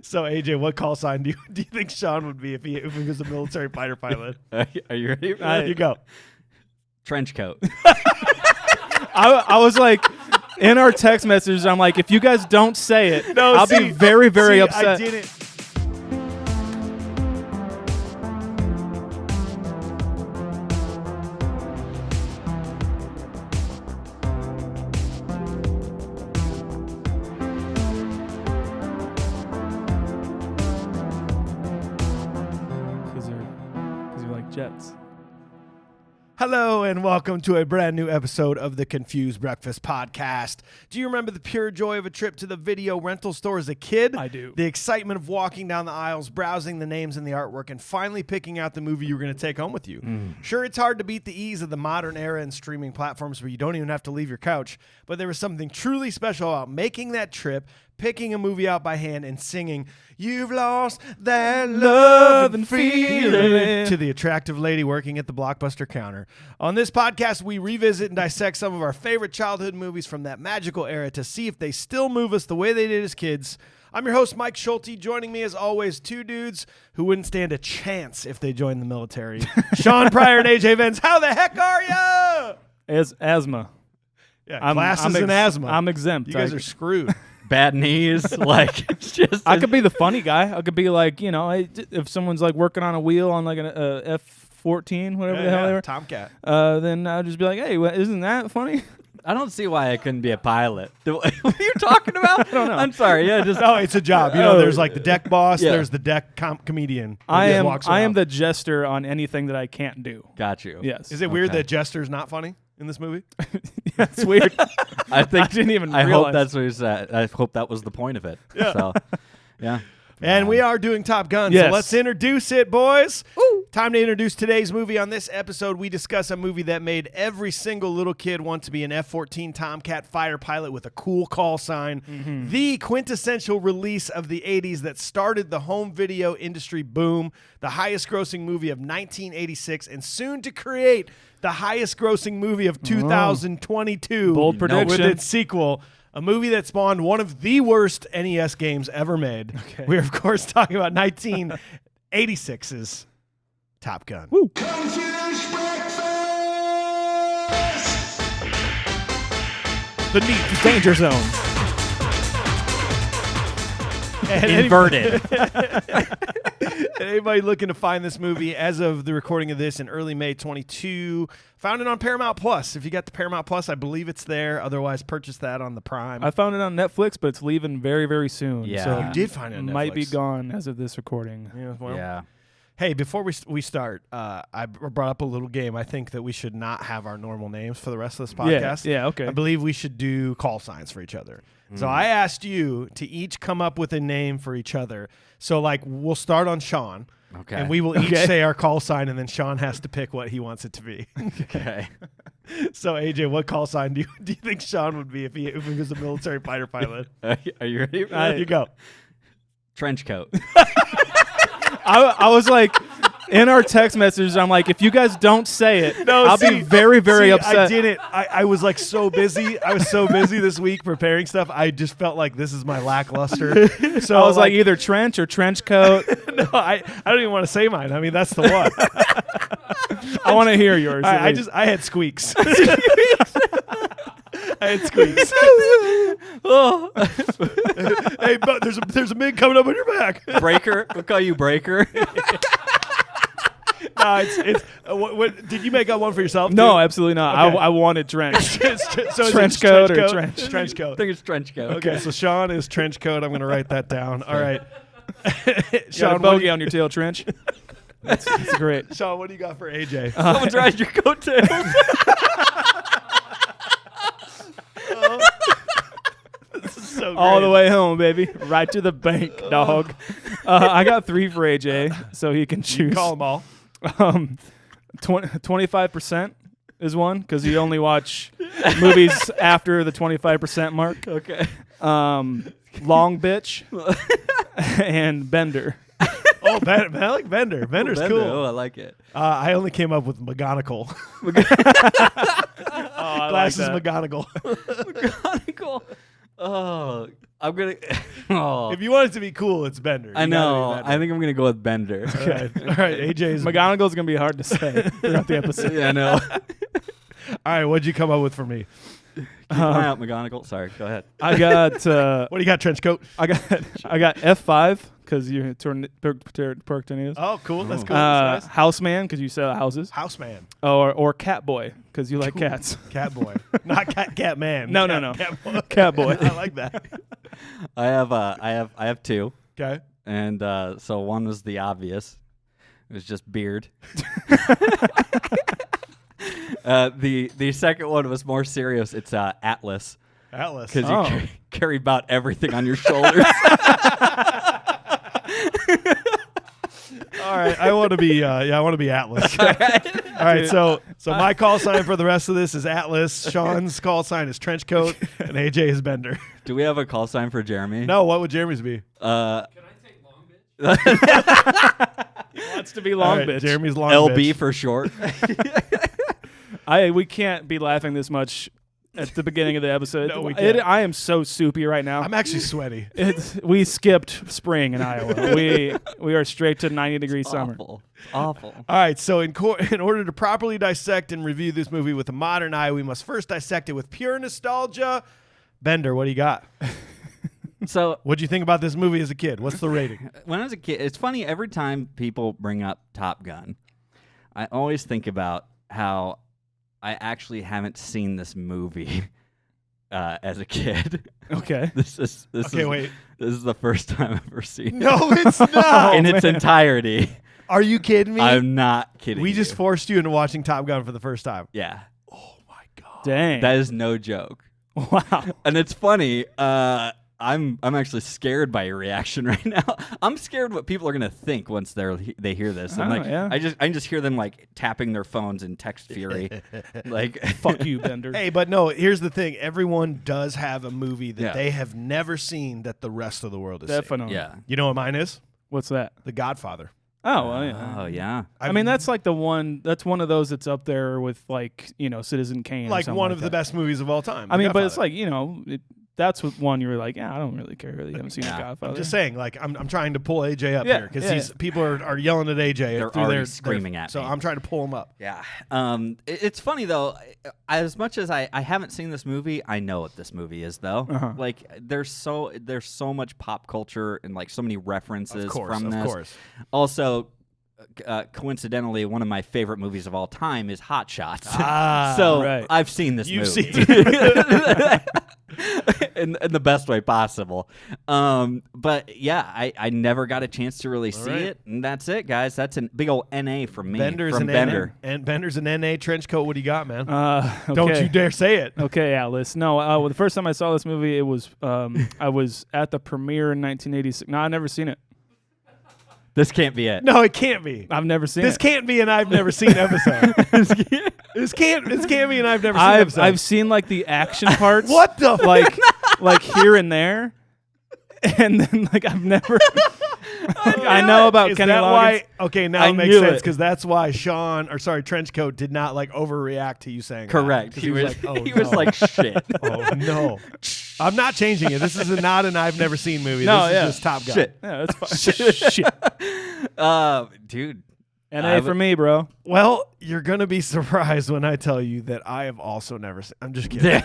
So AJ, what call sign do you think Sean would be if he was a military fighter pilot? Are you ready? You go. Trench coat. I was like, in our text messages, I'm like, if you guys don't say it, I'll be very, very upset. I didn't. Because you like jets. Hello and welcome to a brand new episode of the Confused Breakfast Podcast. Do you remember the pure joy of a trip to the video rental store as a kid? I do. The excitement of walking down the aisles, browsing the names and the artwork, and finally picking out the movie you were going to take home with you. Sure, it's hard to beat the ease of the modern era and streaming platforms where you don't even have to leave your couch, but there was something truly special about making that trip, picking a movie out by hand, and singing, "You've lost that love and feeling," to the attractive lady working at the Blockbuster counter. On this podcast, we revisit and dissect some of our favorite childhood movies from that magical era to see if they still move us the way they did as kids. I'm your host, Mike Schulte. Joining me, as always, two dudes who wouldn't stand a chance if they joined the military. Sean Pryor and AJ Vance. How the heck are you? Asthma. Yeah, glasses and asthma. I'm exempt. You guys are screwed. Bad knees. Like, it's just. I could be the funny guy. I could be like, you know, if someone's like working on a wheel on like an F-14, whatever the hell they were. Tomcat. Then I'd just be like, hey, isn't that funny? I don't see why I couldn't be a pilot. What are you talking about? I don't know. I'm sorry. Yeah, just. Oh, it's a job. You know, there's like the deck boss. Yeah. There's the deck comedian. I Who just walks am around. the jester on anything that I can't do. Got you. Yes. Is it weird Okay. that Jester's not funny in this movie? That's weird. I think I didn't even I realize. hope that's what you said. I hope that was the point of it. Yeah. So, yeah. And we are doing Top Gun, Yes. so let's introduce it, boys. Time to introduce today's movie. On this episode, we discuss a movie that made every single little kid want to be an F-14 Tomcat fighter pilot with a cool call sign. The quintessential release of the 80s that started the home video industry boom, the highest grossing movie of 1986, and soon to create the highest grossing movie of 2022. Bold prediction. With its sequel. A movie that spawned one of the worst NES games ever made. Okay. We're, of course, talking about 1986's Top Gun. Woo. Confused breakfast. The danger zone. And Inverted. anybody looking to find this movie, as of the recording of this in early May 22, found it on Paramount Plus. If you got the Paramount Plus, I believe it's there. Otherwise, purchase that on the Prime. I found it on Netflix, but it's leaving very, very soon. Yeah. So You did find it on might be Netflix. gone as of this recording. Yeah, well, Yeah. Hey, before we start, I brought up a little game. I think that we should not have our normal names for the rest of this podcast. Yeah, okay. I believe we should do call signs for each other. So I asked you to each come up with a name for each other. So, like, we'll start on Sean. Okay. And we will each Okay. say our call sign, and then Sean has to pick what he wants it to be. Okay. So, AJ, what call sign do you think Sean would be if he was a military fighter pilot? Are you ready? You go. Trench coat. I was like, in our text messages, I'm like, if you guys don't say it, I'll be very, very upset. I didn't. I was like so busy. I was so busy this week preparing stuff. I just felt like this is my lackluster. So I was like either trench or trench coat. no, I don't even want to say mine. I mean, that's the one. I want to hear yours. at I least. had squeaks. I had squeaks. Oh. Hey, but there's a MiG coming up on your back. Breaker. We'll call you Breaker. No, it's what did you make up one for yourself? No, too? absolutely not. Okay. I wanted trench. So it's Trench coat or trench? Trench I coat. think it's trench coat. Okay, so Sean is trench coat. I'm going to write that down. All right. Got a Sean, what do bogey you, on your tail, trench. That's great. Sean, what do you got for AJ? Someone's riding your coattails. This is so All the great. way home, baby. Right to the bank, dog. I got 3 for AJ, so he can You choose. can call them all. 25% is one, because you only watch movies after the 25% mark. Okay. Long bitch and Bender. Oh, I like Bender. Bender's Bender. cool. Oh, I like it. I only came up with McGonagall. I Glasses like that. McGonagall. Cool. Oh, I'm gonna. Oh, If you want it to be cool, it's Bender. I You gotta know. be I Bender. think I'm gonna go with Bender. All right. AJ's. McGonagall's gonna be hard to say throughout the episode. Yeah, I know. All right, what'd you come up with for me? Keep an eye out, McGonagall. Sorry, go ahead. I got What do you got, trench coat? I got F5 because you're tornadoes. Oh, cool. That's cool. That's nice. Houseman because you sell houses. Houseman. Or Catboy because you like cats. Cat boy. Not cat man. No. Cat boy. Catboy. I like that. I have two, Okay. and so one was the obvious. It was just beard. The second one was more serious. It's Atlas Atlas. because Oh. you carry about everything on your shoulders. All right. I want to be I want to be Atlas. All right. So my call sign for the rest of this is Atlas. Sean's call sign is trench coat, and AJ is Bender. Do we have a call sign for Jeremy? No, what would Jeremy's be? He wants to be All long right, bitch. Jeremy's long LB bitch. for short. We can't be laughing this much at the beginning of the episode. No, we can't. I am so soupy right now. I'm actually sweaty. We skipped spring in Iowa. We are straight to 90-degree summer. Awful. All right, so in order to properly dissect and review this movie with a modern eye, we must first dissect it with pure nostalgia. Bender, what do you got? So What'd you think about this movie as a kid? What's the rating? when I was a kid, it's funny every time people bring up Top Gun, I always think about how I actually haven't seen this movie as a kid. Okay. This is Wait. This is the first time I've ever seen it No, it's not. in its entirety. Are you kidding me? I'm not kidding. We you. just forced you into watching Top Gun for the first time. Yeah, Oh my god. Dang. that is no joke. Wow. And it's funny. I'm actually scared by your reaction right now. I'm scared what people are gonna think once they hear this. I'm Oh, like, yeah. I just hear them like tapping their phones in text fury, like Fuck you, Bender. Hey, but no, here's the thing. Everyone does have a movie that Yeah. they have never seen that the rest of the world has seen. Definitely. Yeah. You know what mine is? What's that? The Godfather. Oh, well, yeah. Oh yeah. I mean, that's like that's one of those that's up there with like, Citizen Kane. or like something one like of the that. best movies of all time. I The mean, but it's Godfather. like, that's what one you were like, yeah, I don't really care that you haven't seen Yeah. The Godfather. I'm just saying, like, I'm trying to pull AJ up Yeah, here because yeah. people are yelling at AJ. They're through already their screaming at So me. I'm trying to pull him up. Yeah. It's funny though. As much as I haven't seen this movie, I know what this movie is though. Uh-huh. Like there's so much pop culture and like so many references from this. Of course. Also, coincidentally, one of my favorite movies of all time is Hot Shots. Ah, so right. I've seen this You've movie. seen in the best way possible. But yeah, I never got a chance to really see right. it, and that's it, guys. That's a big old NA from me. Bender's from an Bender. NA, and Bender's an NA trench coat. What do you got, man? Okay. Don't you dare say it. Okay, Atlas. No, well, the first time I saw this movie, it was I was at the premiere in 1986. No, I've never seen it. This can't be it. No, it can't be. I've never seen This it. can't be an I've never seen episode. This can't be an I've never seen episode. I've seen like the action parts. What the f- like here and there, and then like I've never. I know about Is Kenny that Loggins. why? Okay, now I it makes knew sense it. because that's why Trenchcoat did not like overreact to you saying that. Correct. 'Cause He was like, oh, he was no. like shit. Oh no, I'm not changing it. This is not an I've never seen movie. No, this yeah. is just Top Gun. Shit. Yeah, that's fine. Shit. Dude. NA for me, bro. Well, you're gonna be surprised when I tell you that I have also never seen. I'm just kidding.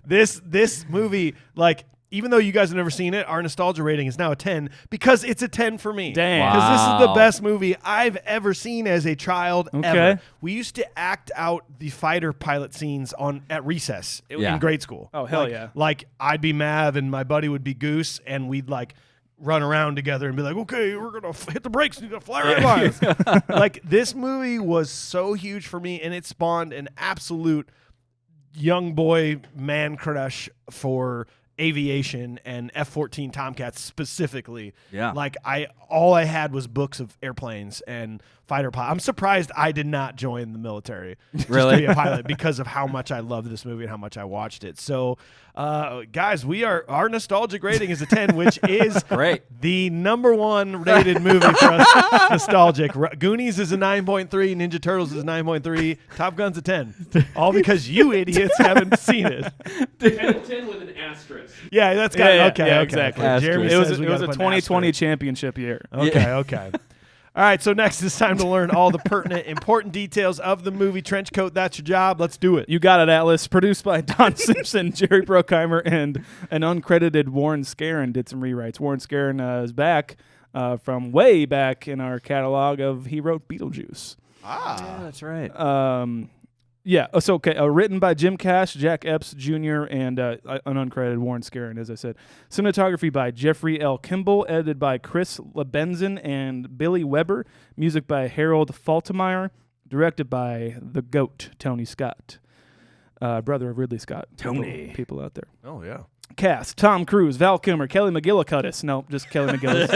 This movie, like, even though you guys have never seen it, our nostalgia rating is now a 10 because it's a 10 for me. Dang. Because this is the Wow. best movie I've ever seen as a child ever. Okay. We used to act out the fighter pilot scenes at recess Yeah. in grade school. Oh, hell Like- yeah. Like I'd be Mav and my buddy would be Goose, and we'd like run around together and be like, okay, we're gonna hit the brakes and you're gonna fly right by us. Like, this movie was so huge for me, and it spawned an absolute young boy man crush for aviation and F-14 Tomcats specifically. Yeah. Like, all I had was books of airplanes and fighter pilot. I'm surprised I did not join the military just Really? to be a pilot because of how much I loved this movie and how much I watched it. So, guys, our nostalgic rating is a 10, which is Great. the number one rated movie for us. Nostalgic. Goonies is a 9.3. Ninja Turtles is a 9.3. Top Gun's a 10. All because you idiots haven't seen it. 10 with an asterisk. Yeah, that's got Yeah, okay. yeah, Okay, exactly. okay. Jeremy It was says we it was gotta a put an 2020 asterisk. championship year. Okay. All right, so next it's time to learn all the pertinent, important details of the movie Trenchcoat. That's your job. Let's do it. You got it, Atlas. Produced by Don Simpson, Jerry Bruckheimer, and an uncredited Warren Scarron did some rewrites. Warren Scarron is back from way back in our catalog of he wrote Beetlejuice. Yeah, that's right. Yeah, so okay. Written by Jim Cash, Jack Epps Jr., and an uncredited Warren Scarron, as I said. Cinematography by Jeffrey L. Kimball, edited by Chris Lebenzen and Billy Weber. Music by Harold Faltermeyer. Directed by the GOAT, Tony Scott, brother of Ridley Scott. Tony. People out there. Oh yeah. Cast: Tom Cruise, Val Kilmer, Kelly McGillicuddy. No, just Kelly McGillis.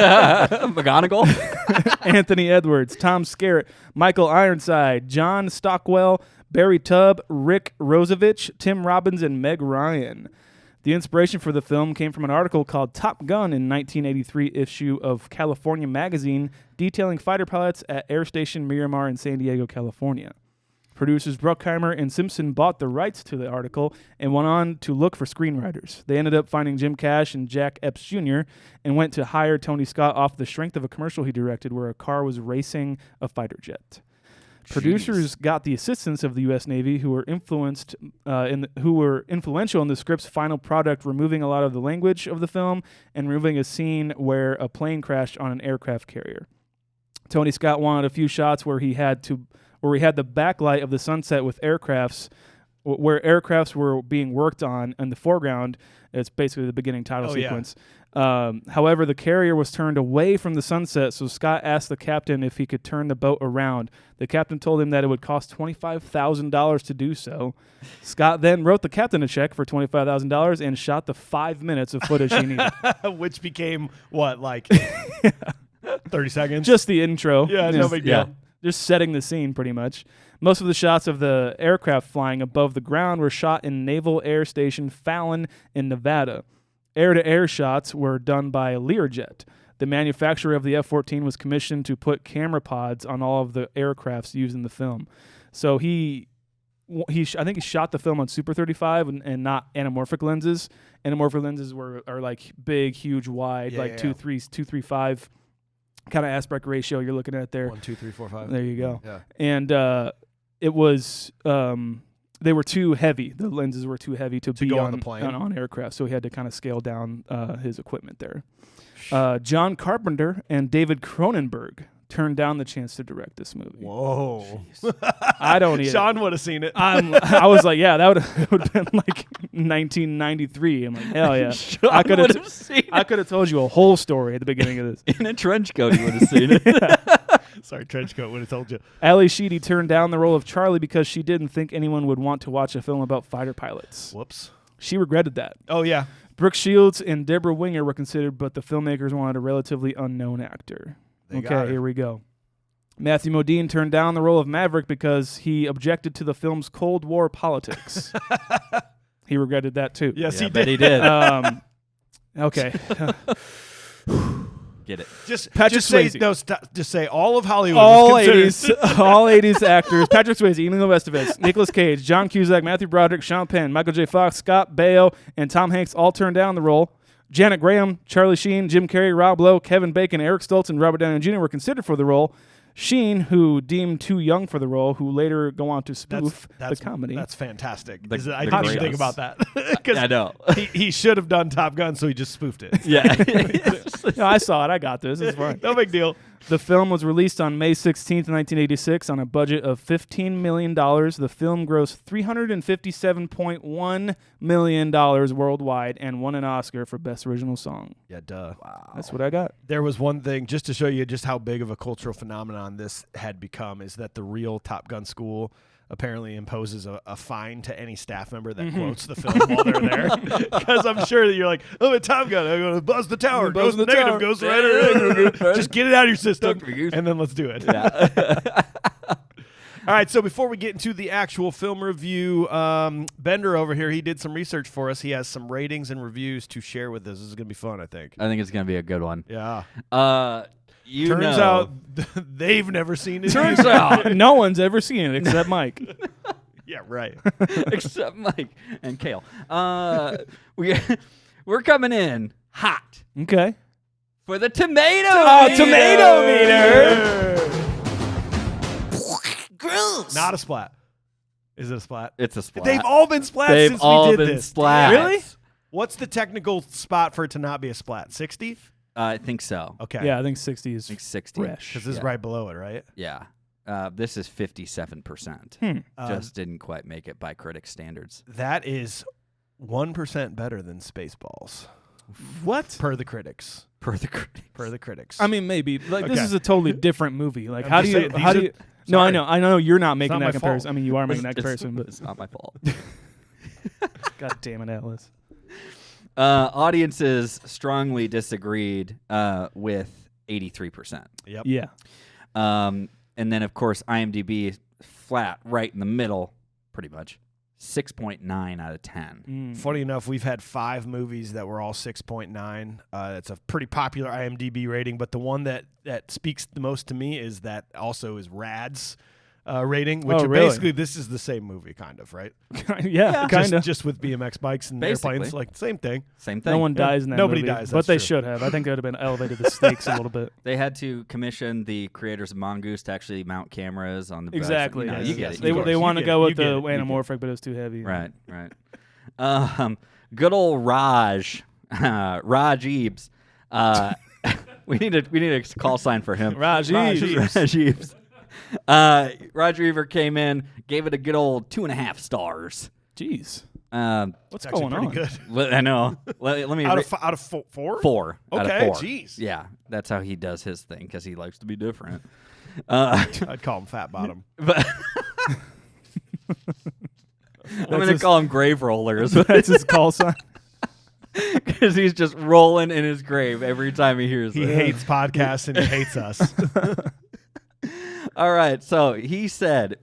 McGonagall. Anthony Edwards, Tom Skerritt, Michael Ironside, John Stockwell, Barry Tubb, Rick Rosevich, Tim Robbins, and Meg Ryan. The inspiration for the film came from an article called Top Gun in 1983 issue of California Magazine detailing fighter pilots at Air Station Miramar in San Diego, California. Producers Bruckheimer and Simpson bought the rights to the article and went on to look for screenwriters. They ended up finding Jim Cash and Jack Epps Jr. and went to hire Tony Scott off the strength of a commercial he directed where a car was racing a fighter jet. Producers got the assistance of the U.S. Navy, who were influential in the script's final product, removing a lot of the language of the film and removing a scene where a plane crashed on an aircraft carrier. Tony Scott wanted a few shots where he had the backlight of the sunset with aircrafts, where aircrafts were being worked on in the foreground. It's basically the beginning title sequence. However, the carrier was turned away from the sunset, so Scott asked the captain if he could turn the boat around. The captain told him that it would cost $25,000 to do so. Scott then wrote the captain a check for $25,000 and shot the 5 minutes of footage he needed. Which became what, like 30 seconds? Just the intro. Yeah, no big deal. Just setting the scene, pretty much. Most of the shots of the aircraft flying above the ground were shot in Naval Air Station Fallon in Nevada. Air-to-air shots were done by Learjet. The manufacturer of the F-14 was commissioned to put camera pods on all of the aircrafts used in the film. So I think he shot the film on Super 35 and not anamorphic lenses. Anamorphic lenses are like big, huge, wide, 2.35 kind of aspect ratio you're looking at there. 1, 2, 3, 4, 5. There you go. Yeah. And it was they were too heavy. The lenses were too heavy to be go on the plane. on aircraft, so he had to kind of scale down his equipment there. John Carpenter and David Cronenberg turned down the chance to direct this movie. Whoa. I don't either. Sean would have seen it. I was like, yeah, that would have been like 1993. I'm like, hell yeah. I could have seen it. I could have told you a whole story at the beginning of this. In a trench coat, you would have seen it. Sorry, Trenchcoat would have told you. Ali Sheedy turned down the role of Charlie because she didn't think anyone would want to watch a film about fighter pilots. Whoops. She regretted that. Oh, yeah. Brooke Shields and Deborah Winger were considered, but the filmmakers wanted a relatively unknown actor. They got her. Here we go. Matthew Modine turned down the role of Maverick because he objected to the film's Cold War politics. He regretted that too. Yes, Yeah, he bet did. he did. Okay. Get it. Just Patrick say Swayze. no. Just say all of Hollywood. all is considered. 80s, all 80s actors: Patrick Swayze, Emilio Estevez, Nicolas Cage, John Cusack, Matthew Broderick, Sean Penn, Michael J. Fox, Scott Baio, and Tom Hanks all turned down the role. Janet Graham, Charlie Sheen, Jim Carrey, Rob Lowe, Kevin Bacon, Eric Stoltz, and Robert Downey Jr. were considered for the role. Sheen, who deemed too young for the role, who later go on to spoof the comedy. That's fantastic. The- I the didn't even greatest. think about that. 'Cause I know. he should have done Top Gun, so he just spoofed it. Yeah. No, I saw it. I got this. It's fine. No big deal. The film was released on May 16th, 1986 on a budget of $15 million. The film grossed $357.1 million worldwide and won an Oscar for Best Original Song. Yeah, duh. That's what I got. There was one thing, just to show you just how big of a cultural phenomenon this had become, is that the real Top Gun school apparently imposes a fine to any staff member that quotes the film while they're there. Because I'm sure that you're like, oh, at Top Gun, I'm going to buzz the tower. Buzz Goes the the negative, tower. goes the right. Just get it out of your system, Don't forget. and then let's do it. Yeah. All right, so before we get into the actual film review, Bender over here, he did some research for us. He has some ratings and reviews to share with us. This is going to be fun, I think. I think it's going to be a good one. Yeah. Turns out they've never seen it. Turns either. out no one's ever seen it except Mike. Yeah, right. except Mike and Kale. We're coming in hot Okay. for the tomato meter. Gross. Not a splat. Is it a splat? It's a splat. They've all been splats They've since all we did been this. splats. Really? What's the technical spot for it to not be a splat? 60? I think so. Okay. Yeah, I think 60 is I think 60. fresh. Because this is right below it, right? Yeah. This is 57%. Just didn't quite make it by critic standards. That is 1% better than Spaceballs. What? Per the critics. Per the critic. Per the critics. I mean, maybe. Like this Okay. is a totally different movie. Like, I'm how do just you? saying, these How do are- you? No, I sorry. know you're not making not that my comparison. fault. I mean, you are making that comparison, but It's not my fault. God damn it, Atlas. Audiences strongly disagreed with 83%. Yep. Yeah. And then, of course, IMDb flat right in the middle, pretty much. 6.9 out of 10. Funny enough, we've had 5 movies that were all 6.9. It's a pretty popular IMDb rating, but the one that speaks the most to me is that also is Rad's rating, which Oh, are really? basically this is the same movie, kind of, right? Yeah, kind of. Just with BMX bikes and Basically. airplanes, like same thing. Same thing. No one dies in that Nobody movie, dies, but that's they true. should have. I think that would have been elevated the stakes a little bit. They had to commission the creators of Mongoose to actually mount cameras on the bikes. Exactly. You know, yes, you get yes. it. They you get they it. want to You go get with it. the You get it. anamorphic, but it was too heavy. Right. Good old Raj, Raj Eves. We need a call sign for him. Raj Eves. Raj Eves. Roger Ebert came in, gave it a good old 2.5 stars. Jeez. What's What's It's actually going pretty on? good. I know. Let me Out of 4? 4 out of Okay, 4. jeez. Yeah, that's how he does his thing because he likes to be different. I'd call him Fat Bottom. But I'm going to his- call him Grave Rollers That's his call sign. because he's just rolling in his grave every time he hears He it. hates podcasts and he hates us. All right, so he said,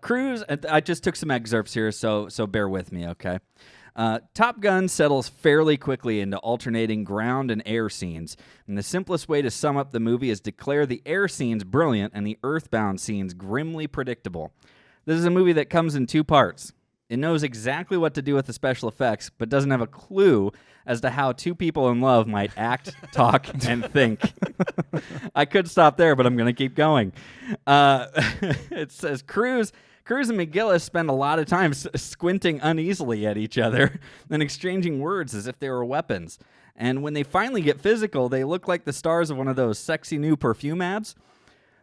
Cruise, I just took some excerpts here, so bear with me, okay? Top Gun settles fairly quickly into alternating ground and air scenes, and the simplest way to sum up the movie is declare the air scenes brilliant and the earthbound scenes grimly predictable. This is a movie that comes in 2 parts. It knows exactly what to do with the special effects, but doesn't have a clue as to how 2 people in love might act, talk, and think. I could stop there, but I'm going to keep going. It says Cruz and McGillis spend a lot of time squinting uneasily at each other and exchanging words as if they were weapons. And when they finally get physical, they look like the stars of one of those sexy new perfume ads.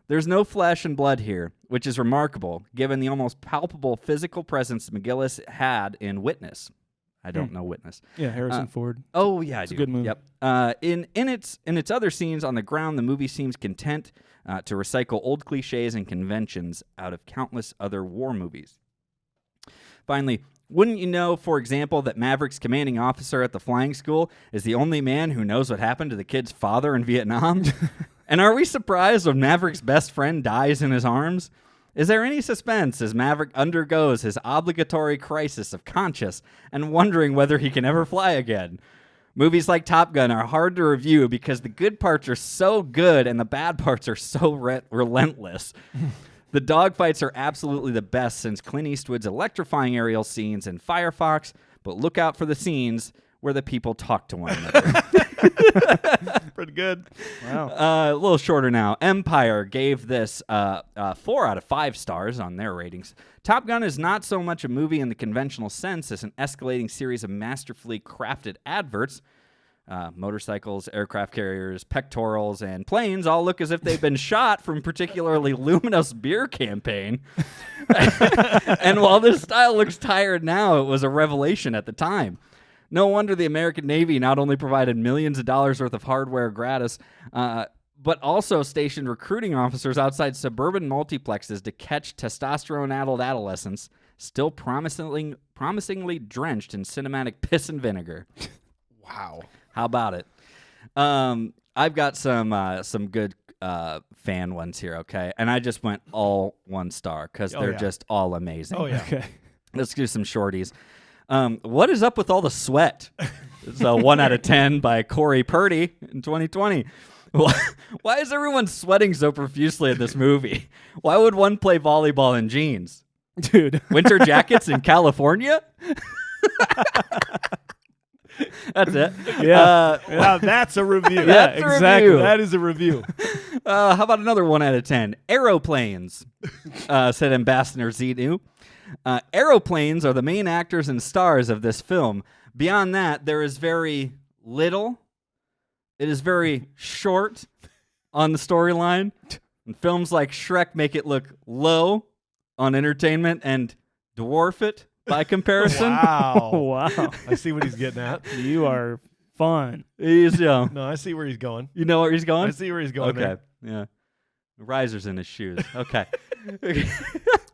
There's no flesh and blood here, which is remarkable, given the almost palpable physical presence McGillis had in Witness. I don't know Witness. Yeah, Harrison Ford. Oh yeah, it's a good movie. Yep. In its other scenes on the ground, the movie seems content to recycle old cliches and conventions out of countless other war movies. Finally, wouldn't you know, for example, that Maverick's commanding officer at the flying school is the only man who knows what happened to the kid's father in Vietnam? And are we surprised when Maverick's best friend dies in his arms? Is there any suspense as Maverick undergoes his obligatory crisis of conscience and wondering whether he can ever fly again? Movies like Top Gun are hard to review because the good parts are so good and the bad parts are so relentless. The dogfights are absolutely the best since Clint Eastwood's electrifying aerial scenes in Firefox, but look out for the scenes where the people talk to one another. Pretty good. Wow. A little shorter now. Empire gave this 4 out of 5 stars on their ratings. Top Gun is not so much a movie in the conventional sense as an escalating series of masterfully crafted adverts. Motorcycles, aircraft carriers, pectorals, and planes all look as if they've been shot from particularly luminous beer campaign. And while this style looks tired now, it was a revelation at the time. No wonder the American Navy not only provided millions of dollars worth of hardware gratis, but also stationed recruiting officers outside suburban multiplexes to catch testosterone-addled adolescents, still promisingly drenched in cinematic piss and vinegar. Wow. How about it? I've got some good fan ones here, okay? And I just went all 1 star because they're yeah. just all amazing. Oh, yeah. Okay. Let's do some shorties. What is up with all the sweat? It's a 1 out of 10 by Corey Purdy in 2020. Why is everyone sweating so profusely in this movie? Why would one play volleyball in jeans? Dude. Winter jackets in California? That's it. Yeah. Now that's a review. Yeah, That's a exactly. review. That is a review. How about another 1 out of 10? Aeroplanes, said Ambassador Zenu. Aeroplanes are the main actors and stars of this film. Beyond that, there is very little. It is very short on the storyline. And films like Shrek make it look low on entertainment and dwarf it by comparison. Wow. Wow. I see what he's getting at. You are fun. He's, No, I see where he's going. you know where he's I going? see where he's going. Okay. there. Yeah. Risers in his shoes. Okay.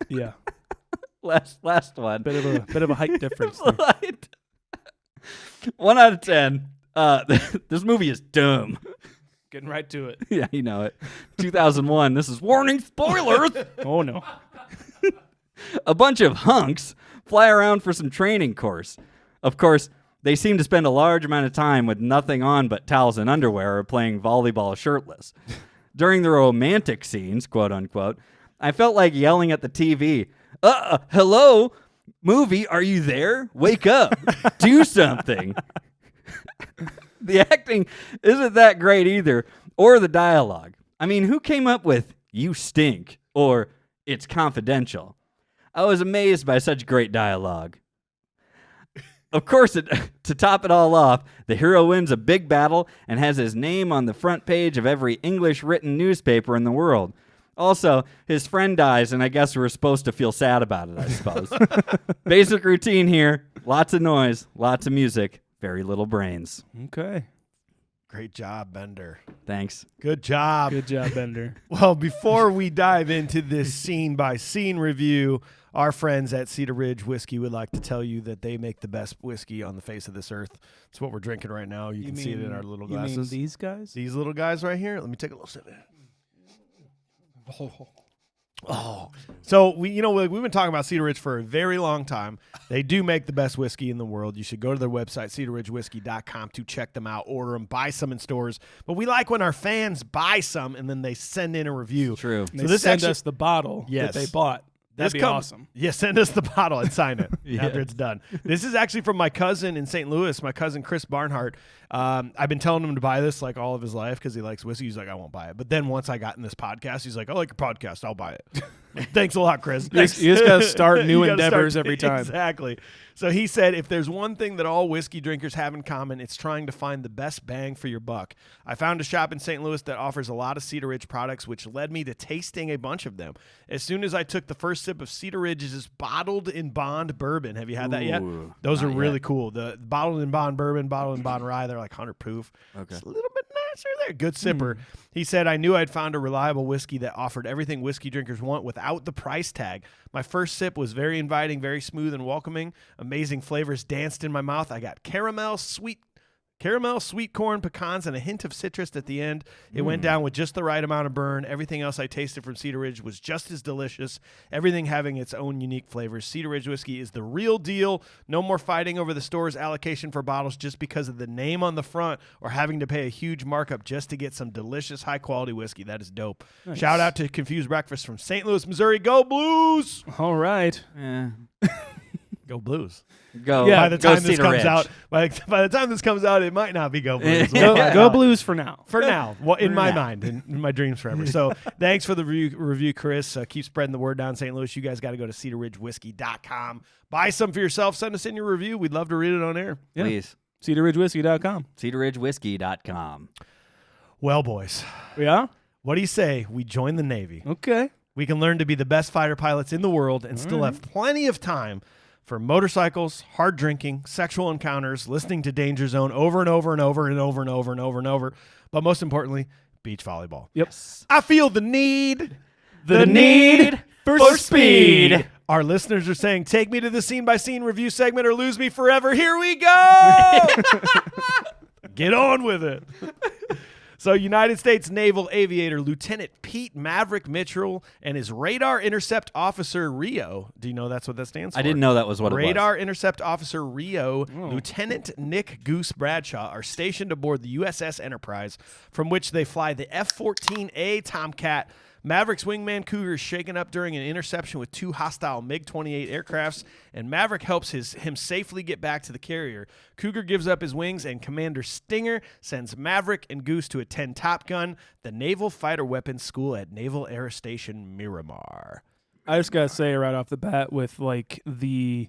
Yeah. last one. Bit of a height difference. there. Right. 1 out of 10. This movie is dumb. Getting right to it. Yeah, you know it. 2001. This is warning spoilers. Oh no. A bunch of hunks fly around for some training course. Of course, they seem to spend a large amount of time with nothing on but towels and underwear or playing volleyball shirtless. During the romantic scenes, quote unquote, I felt like yelling at the TV, hello, movie, are you there? Wake up. Do something. The acting isn't that great either, or the dialogue. I mean, who came up with "you stink" or "it's confidential"? I was amazed by such great dialogue. Of course, to top it all off, the hero wins a big battle and has his name on the front page of every English-written newspaper in the world. Also, his friend dies, and I guess we're supposed to feel sad about it, I suppose. Basic routine here. Lots of noise, lots of music, very little brains. Okay. Great job, Bender. Thanks. Good job. Good job, Bender. Well, before we dive into this scene-by-scene review, our friends at Cedar Ridge Whiskey would like to tell you that they make the best whiskey on the face of this earth. It's what we're drinking right now. You can see it in our little glasses. You mean these guys? These little guys right here. Let me take a little sip. Oh, so we've been talking about Cedar Ridge for a very long time. They do make the best whiskey in the world. You should go to their website, cedarridgewhiskey.com, to check them out, order them, buy some in stores. But we like when our fans buy some and then they send in a review. True. They send us the bottle Yes. that they bought. That'd be awesome. Yeah, send us the bottle and sign it after it's done. This is actually from my cousin in St. Louis, my cousin Chris Barnhart. I've been telling him to buy this like all of his life because he likes whiskey. He's like, I won't buy it. But then once I got in this podcast, he's like, I like your podcast. I'll buy it. Thanks a lot, Chris. You just got to start new You gotta endeavors start- every time. Exactly. So he said, if there's one thing that all whiskey drinkers have in common, it's trying to find the best bang for your buck. I found a shop in St. Louis that offers a lot of Cedar Ridge products, which led me to tasting a bunch of them. As soon as I took the first sip of Cedar Ridge's bottled in bond bourbon, have you had that yet? Ooh, Those are not really yet. cool. The bottled in bond bourbon, bottled in bond rye, they're like 100 proof. Okay. It's a little bit nicer there. Good sipper. He said, I knew I'd found a reliable whiskey that offered everything whiskey drinkers want without the price tag. My first sip was very inviting, very smooth and welcoming. Amazing flavors danced in my mouth. I got caramel, sweet corn, pecans, and a hint of citrus at the end. It went down with just the right amount of burn. Everything else I tasted from Cedar Ridge was just as delicious, everything having its own unique flavors. Cedar Ridge whiskey is the real deal. No more fighting over the store's allocation for bottles just because of the name on the front or having to pay a huge markup just to get some delicious, high-quality whiskey. That is dope. Nice. Shout out to Confused Breakfast from St. Louis, Missouri. Go Blues! All right. Go Blues. Go. Yeah, By the go time this Cedar comes Ridge. out, by the time this comes out, it might not be Go Blues. Go, We'll find go out. Blues for now. For now, well, in For my now. mind, in my dreams forever. So thanks for the review, Chris. Keep spreading the word down St. Louis. You guys got to go to cedarridgewhiskey.com. Buy some for yourself. Send us in your review. We'd love to read it on air. Yeah. Please. CedarRidgeWhiskey.com. CedarRidgeWhiskey.com. Well, boys, Yeah? what do you say we join the Navy? Okay. We can learn to be the best fighter pilots in the world and still have plenty of time for motorcycles, hard drinking, sexual encounters, listening to Danger Zone over and over and over and over and over and over and over. But most importantly, beach volleyball. Yep. I feel the need. The need for speed. Our listeners are saying, take me to the scene-by-scene review segment or lose me forever. Here we go. Get on with it. So United States Naval Aviator Lieutenant Pete Maverick Mitchell and his Radar Intercept Officer Rio. Do you know that's what that stands for? I didn't know that was what it was. Radar Intercept Officer Rio, Lieutenant Nick Goose Bradshaw, are stationed aboard the USS Enterprise, from which they fly the F-14A Tomcat Maverick's wingman Cougar is shaken up during an interception with 2 hostile MiG-28 aircrafts, and Maverick helps him safely get back to the carrier. Cougar gives up his wings, and Commander Stinger sends Maverick and Goose to attend Top Gun, the Naval Fighter Weapons School at Naval Air Station Miramar. I just gotta say right off the bat, with like the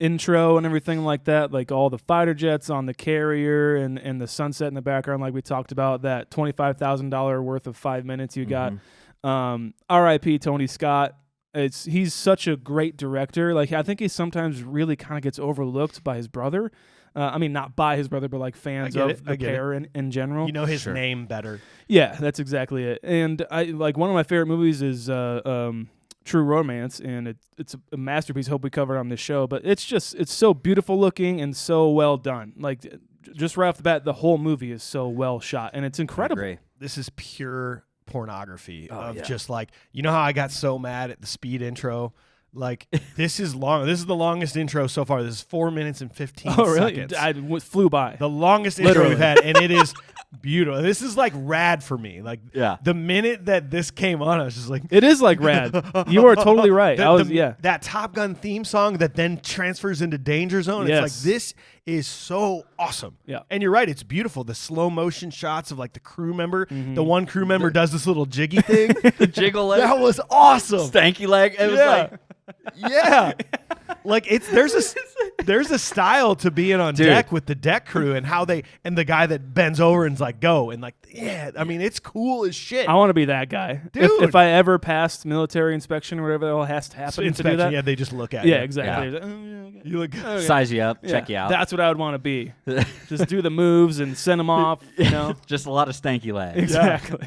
intro and everything like that, like all the fighter jets on the carrier and the sunset in the background, like we talked about, that $25,000 worth of 5 minutes you got. R.I.P. Tony Scott. He's such a great director. Like, I think he sometimes really kind of gets overlooked by his brother. I mean, not by his brother, but like fans of the pair in general. You know his name better. Yeah, that's exactly it. And I like one of my favorite movies is True Romance, and it's a masterpiece. Hope we covered on this show, but it's so beautiful looking and so well done. Like, just right off the bat, the whole movie is so well shot, and it's incredible. This is pure pornography just like, you know how I got so mad at the speed intro? Like, this is long. This is the longest intro so far. This is 4 minutes and 15 seconds. Flew by. The longest intro we've had, and it is beautiful. This is like rad for me. Like, the minute that this came on, I was just like, it is like rad. You are totally right. That Top Gun theme song that then transfers into Danger Zone. Yes. It's like, this is so awesome. Yeah. And you're right. It's beautiful. The slow motion shots of like the crew member. The one crew member does this little jiggy thing. The jiggle leg. That was awesome. Stanky leg. It was like, like there's a style to being on deck with the deck crew and how and the guy that bends over and's like, go, and like, I mean, it's cool as shit. I want to be that guy. Dude. If I ever passed military inspection or whatever the hell has to happen to do that. Yeah, they just look at you. Yeah, exactly. Yeah. You look size you up, check you out. That's what I would want to be. Just do the moves and send them off. You know, just a lot of stanky legs. Exactly.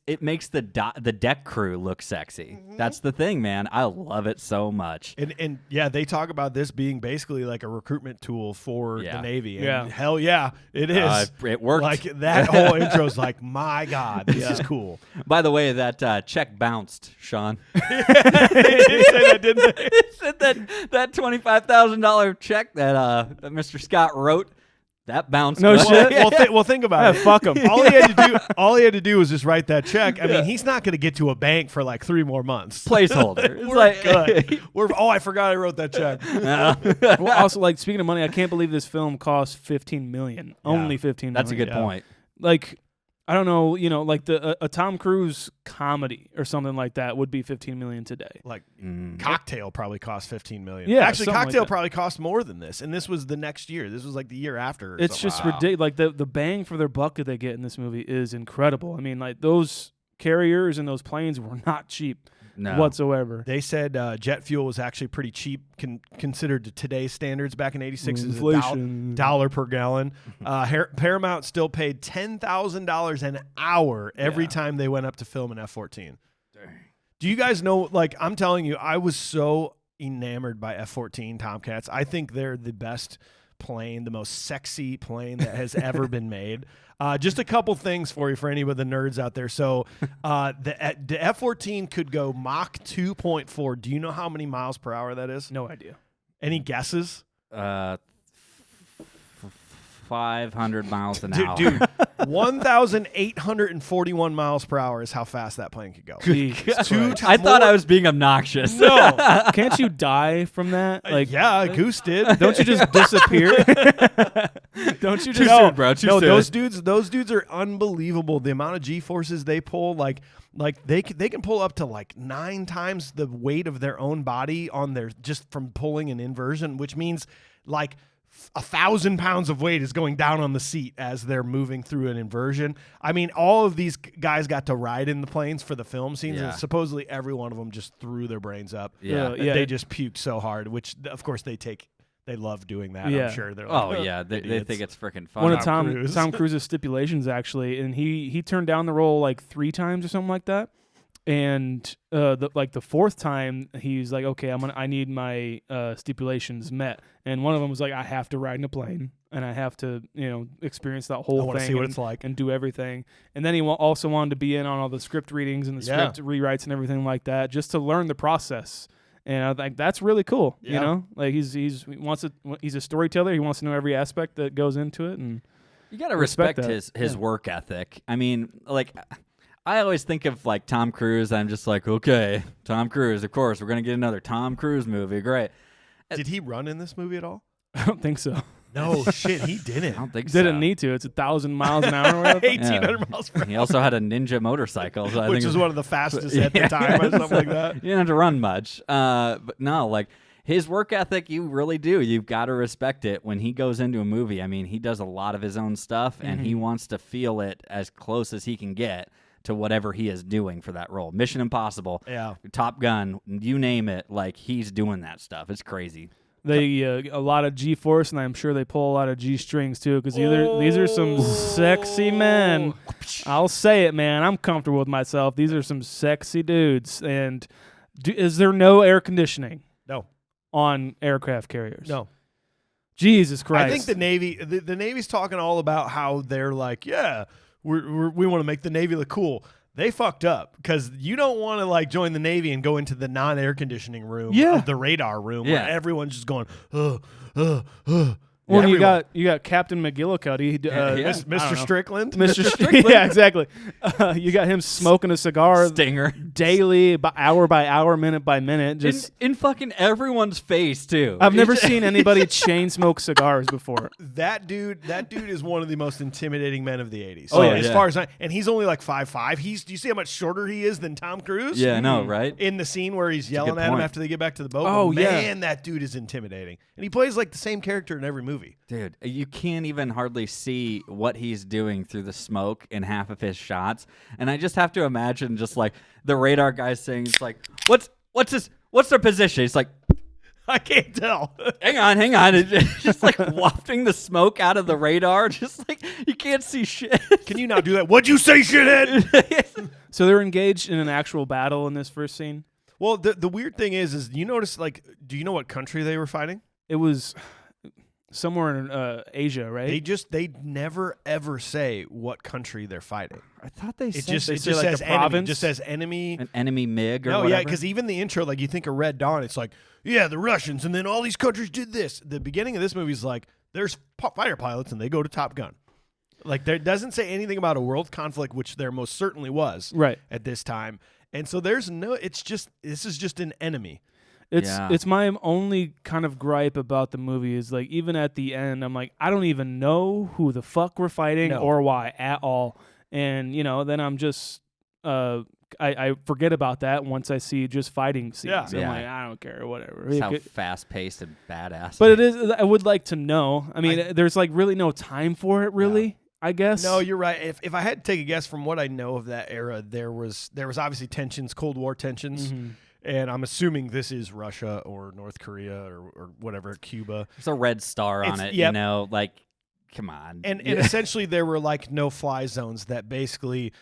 It makes the deck crew look sexy. That's the thing, man. I love it so much. And yeah, they talk about this being basically like a recruitment tool for the Navy. And hell yeah, it is. It worked. Like, that whole intro's like, my God, this is cool. By the way, that check bounced, Sean. They say that, didn't they? It said that $25,000 check that Mr. Scott wrote, that bounced. No shit. Well, think about it. Fuck him. All he had to do was just write that check. I mean, he's not going to get to a bank for like 3 more months. Placeholder. It's We're like good. I forgot I wrote that check. Well, also, like, speaking of money, I can't believe this film cost $15 million. Only $15 million. That's a good point. Like, I don't know, like a Tom Cruise comedy or something like that would be $15 million today. Like, Cocktail probably cost $15 million. Yeah, actually, Cocktail like probably cost more than this, and this was the next year. This was like the year after. It's just ridiculous. Like, the bang for their buck that they get in this movie is incredible. I mean, like, those carriers and those planes were not cheap whatsoever. They said jet fuel was actually pretty cheap considered to today's standards. Back in '86, it was $1 per gallon. Paramount still paid $10,000 an hour every time they went up to film an F-14. Do you guys know? Like, I'm telling you, I was so enamored by F-14 Tomcats. I think they're the best plane, the most sexy plane that has ever been made. Just a couple things for you, for any of the nerds out there. So the F-14 could go Mach 2.4. Do you know how many miles per hour that is? No idea. Any guesses? 500 miles an hour. Dude, 1,841 miles per hour is how fast that plane could go. I thought I was being obnoxious. No. Can't you die from that? Like, yeah, Goose did. Don't you just disappear? Don't you just... Too soon, bro. Too soon. Those dudes are unbelievable. The amount of G-forces they pull, like they can pull up to like 9 times the weight of their own body on their, just from pulling an inversion, which means like 1,000 pounds of weight is going down on the seat as they're moving through an inversion. I mean, all of these guys got to ride in the planes for the film scenes, and supposedly every one of them just threw their brains up. They just puked so hard, which of course they love doing that. I'm sure they're like, they think it's freaking fun. One of Tom Cruise's stipulations, actually, and he turned down the role like 3 times or something like that. And the 4th time, he's like, okay, I need my stipulations met. And one of them was like, I have to ride in a plane, and I have to, experience that whole thing. I want to see what it's like, and do everything. And then he also wanted to be in on all the script readings and the script rewrites and everything like that, just to learn the process. And I think that's really cool. Like he's a storyteller. He wants to know every aspect that goes into it, and you got to respect his work ethic. I mean, like, I always think of like Tom Cruise. I'm just like, okay, Tom Cruise. Of course, we're gonna get another Tom Cruise movie. Great. Did he run in this movie at all? I don't think so. No shit, he I didn't. don't think so. Didn't need to. It's 1,000 miles an hour. or whatever. 1,800 miles per hour. He also had a ninja motorcycle, so I Which think is one of the fastest at the time or something like that. You didn't have to run much. But no, like his work ethic, you really do. You've got to respect it when he goes into a movie. I mean, he does a lot of his own stuff, and he wants to feel it as close as he can get to whatever he is doing for that role. Mission Impossible, Yeah. Top Gun, you name it, like he's doing that stuff. It's crazy. They a lot of G-force, and I'm sure they pull a lot of G-strings too, because these are some sexy men. I'll say it, man. I'm comfortable with myself. These are some sexy dudes. And is there no air conditioning No. on aircraft carriers? No. Jesus Christ. I think the Navy, the Navy's talking all about how they're like, yeah, we want to make the Navy look cool. They fucked up because you don't want to like join the Navy and go into the non-air conditioning room, Yeah. the radar room, Yeah. where everyone's just going, Well, you got Captain McGillicuddy, Mr. Strickland, Mr. Strickland. Yeah, exactly. You got him smoking a cigar Stinger. daily, hour by hour, minute by minute. Just In fucking everyone's face, too. I've never seen anybody chain smoke cigars before. That dude is one of the most intimidating men of the 80s. Oh, yeah. As far as and he's only like 5'5". Do you see how much shorter he is than Tom Cruise? Yeah, I know, right? In the scene where he's yelling good at him point. after they get back to the boat. Oh, yeah. Man, that dude is intimidating. And he plays like the same character in every movie. Dude, you can't even hardly see what he's doing through the smoke in half of his shots. And I just have to imagine just like the radar guy saying, it's like, what's their position? It's like, I can't tell. hang on. It's just like wafting the smoke out of the radar. Just like, you can't see shit. Can you not do that? What'd you say, shithead? So they're engaged in an actual battle in this first scene. Well, the weird thing is you notice, like, do you know what country they were fighting? It was somewhere in Asia, right? They never ever say what country they're fighting. I thought they It said just they it say, just like, says a enemy. province? Just says enemy. an enemy MiG or No, whatever. yeah, because even the intro, like you think of Red Dawn, it's like, yeah, the Russians, and then all these countries did this. The beginning of this movie is like, there's fighter pilots, and they go to Top Gun. Like, there doesn't say anything about a world conflict, which there most certainly was Right. at this time. And so there's no, this is just an enemy. It's my only kind of gripe about the movie is like even at the end I'm like I don't even know who the fuck we're fighting No. or why at all, and then I'm just I forget about that once I see just fighting scenes. Yeah. I'm Yeah. like I don't care, whatever. It's It how could- fast paced and badass. but it is. I would like to know. I mean, there's like really no time for it, really. I guess. No, you're right. If I had to take a guess from what I know of that era, there was obviously tensions, Cold War tensions. Mm-hmm. And I'm assuming this is Russia or North Korea or whatever, Cuba. There's a red star on It's- it, yep. like, come on. And essentially there were like no-fly zones that basically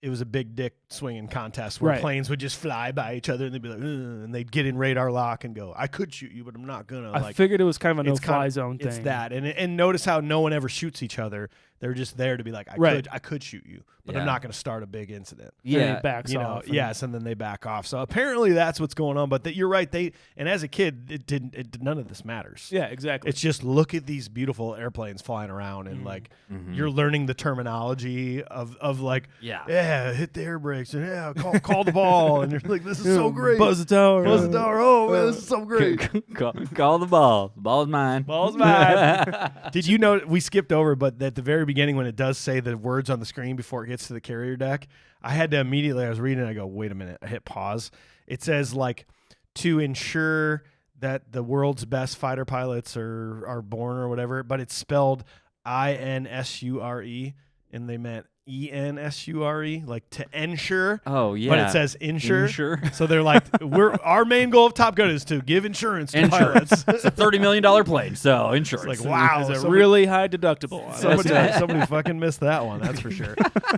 it was a big dick swinging contest where Right. planes would just fly by each other and they'd be like, "Ugh," and they'd get in radar lock and go, I could shoot you, but I'm not going to. I figured it was kind of a it's no-fly kind of- zone thing. It's that. And notice how no one ever shoots each other. They're just there to be like, Right. I could shoot you, but Yeah. I'm not going to start a big incident. And then yeah, he backs You know, off. and- yes, and then they back off. So apparently that's what's going on. But you're right. And as a kid, none of this matters. Yeah, exactly. It's just look at these beautiful airplanes flying around, and like you're learning the terminology of like, Yeah. hit the air brakes, and call the ball, and you're like, this is so great. Buzz the tower. Buzz the tower. Oh man, this is so great. Call the ball. The ball's mine. Ball's mine. Did you know we skipped over, but at the very beginning when it does say the words on the screen before it gets to the carrier deck, I had to immediately, I was reading, I go, wait a minute, I hit pause. It says like to ensure that the world's best fighter pilots are born or whatever, but it's spelled INSURE, and they meant ENSURE, like to ensure. Oh, yeah. But it says insure. Insure. So they're like, our main goal of Top Gun is to give insurance to pilots. It's a $30 million plane, so insurance. It's like, wow. It's a somebody- really high deductible. on it. Somebody fucking missed that one, that's for sure.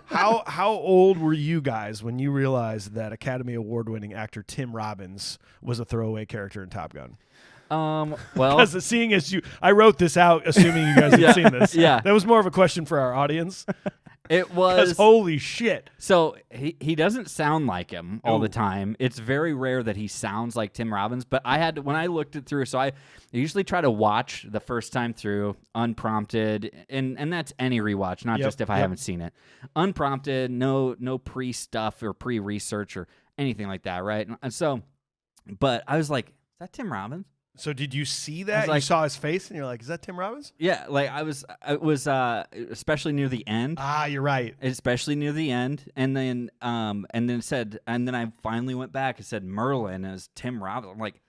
How old were you guys when you realized that Academy Award-winning actor Tim Robbins was a throwaway character in Top Gun? Well, Because seeing as I wrote this out assuming you guys had seen this. Yeah. That was more of a question for our audience. It Because was holy shit. so he doesn't sound like him all the time. It's very rare that he sounds like Tim Robbins. But I had when I looked it through, so I usually try to watch the first time through unprompted, and that's any rewatch, not just if I haven't seen it. Unprompted, no pre stuff or pre research or anything like that, right? And so, but I was like, is that Tim Robbins? So did you see that? like- You saw his face and you're like, is that Tim Robbins? Yeah, like it was especially near the end. Ah, you're right. Especially near the end, and then it said, and then I finally went back and said Merlin as Tim Robbins. I'm like,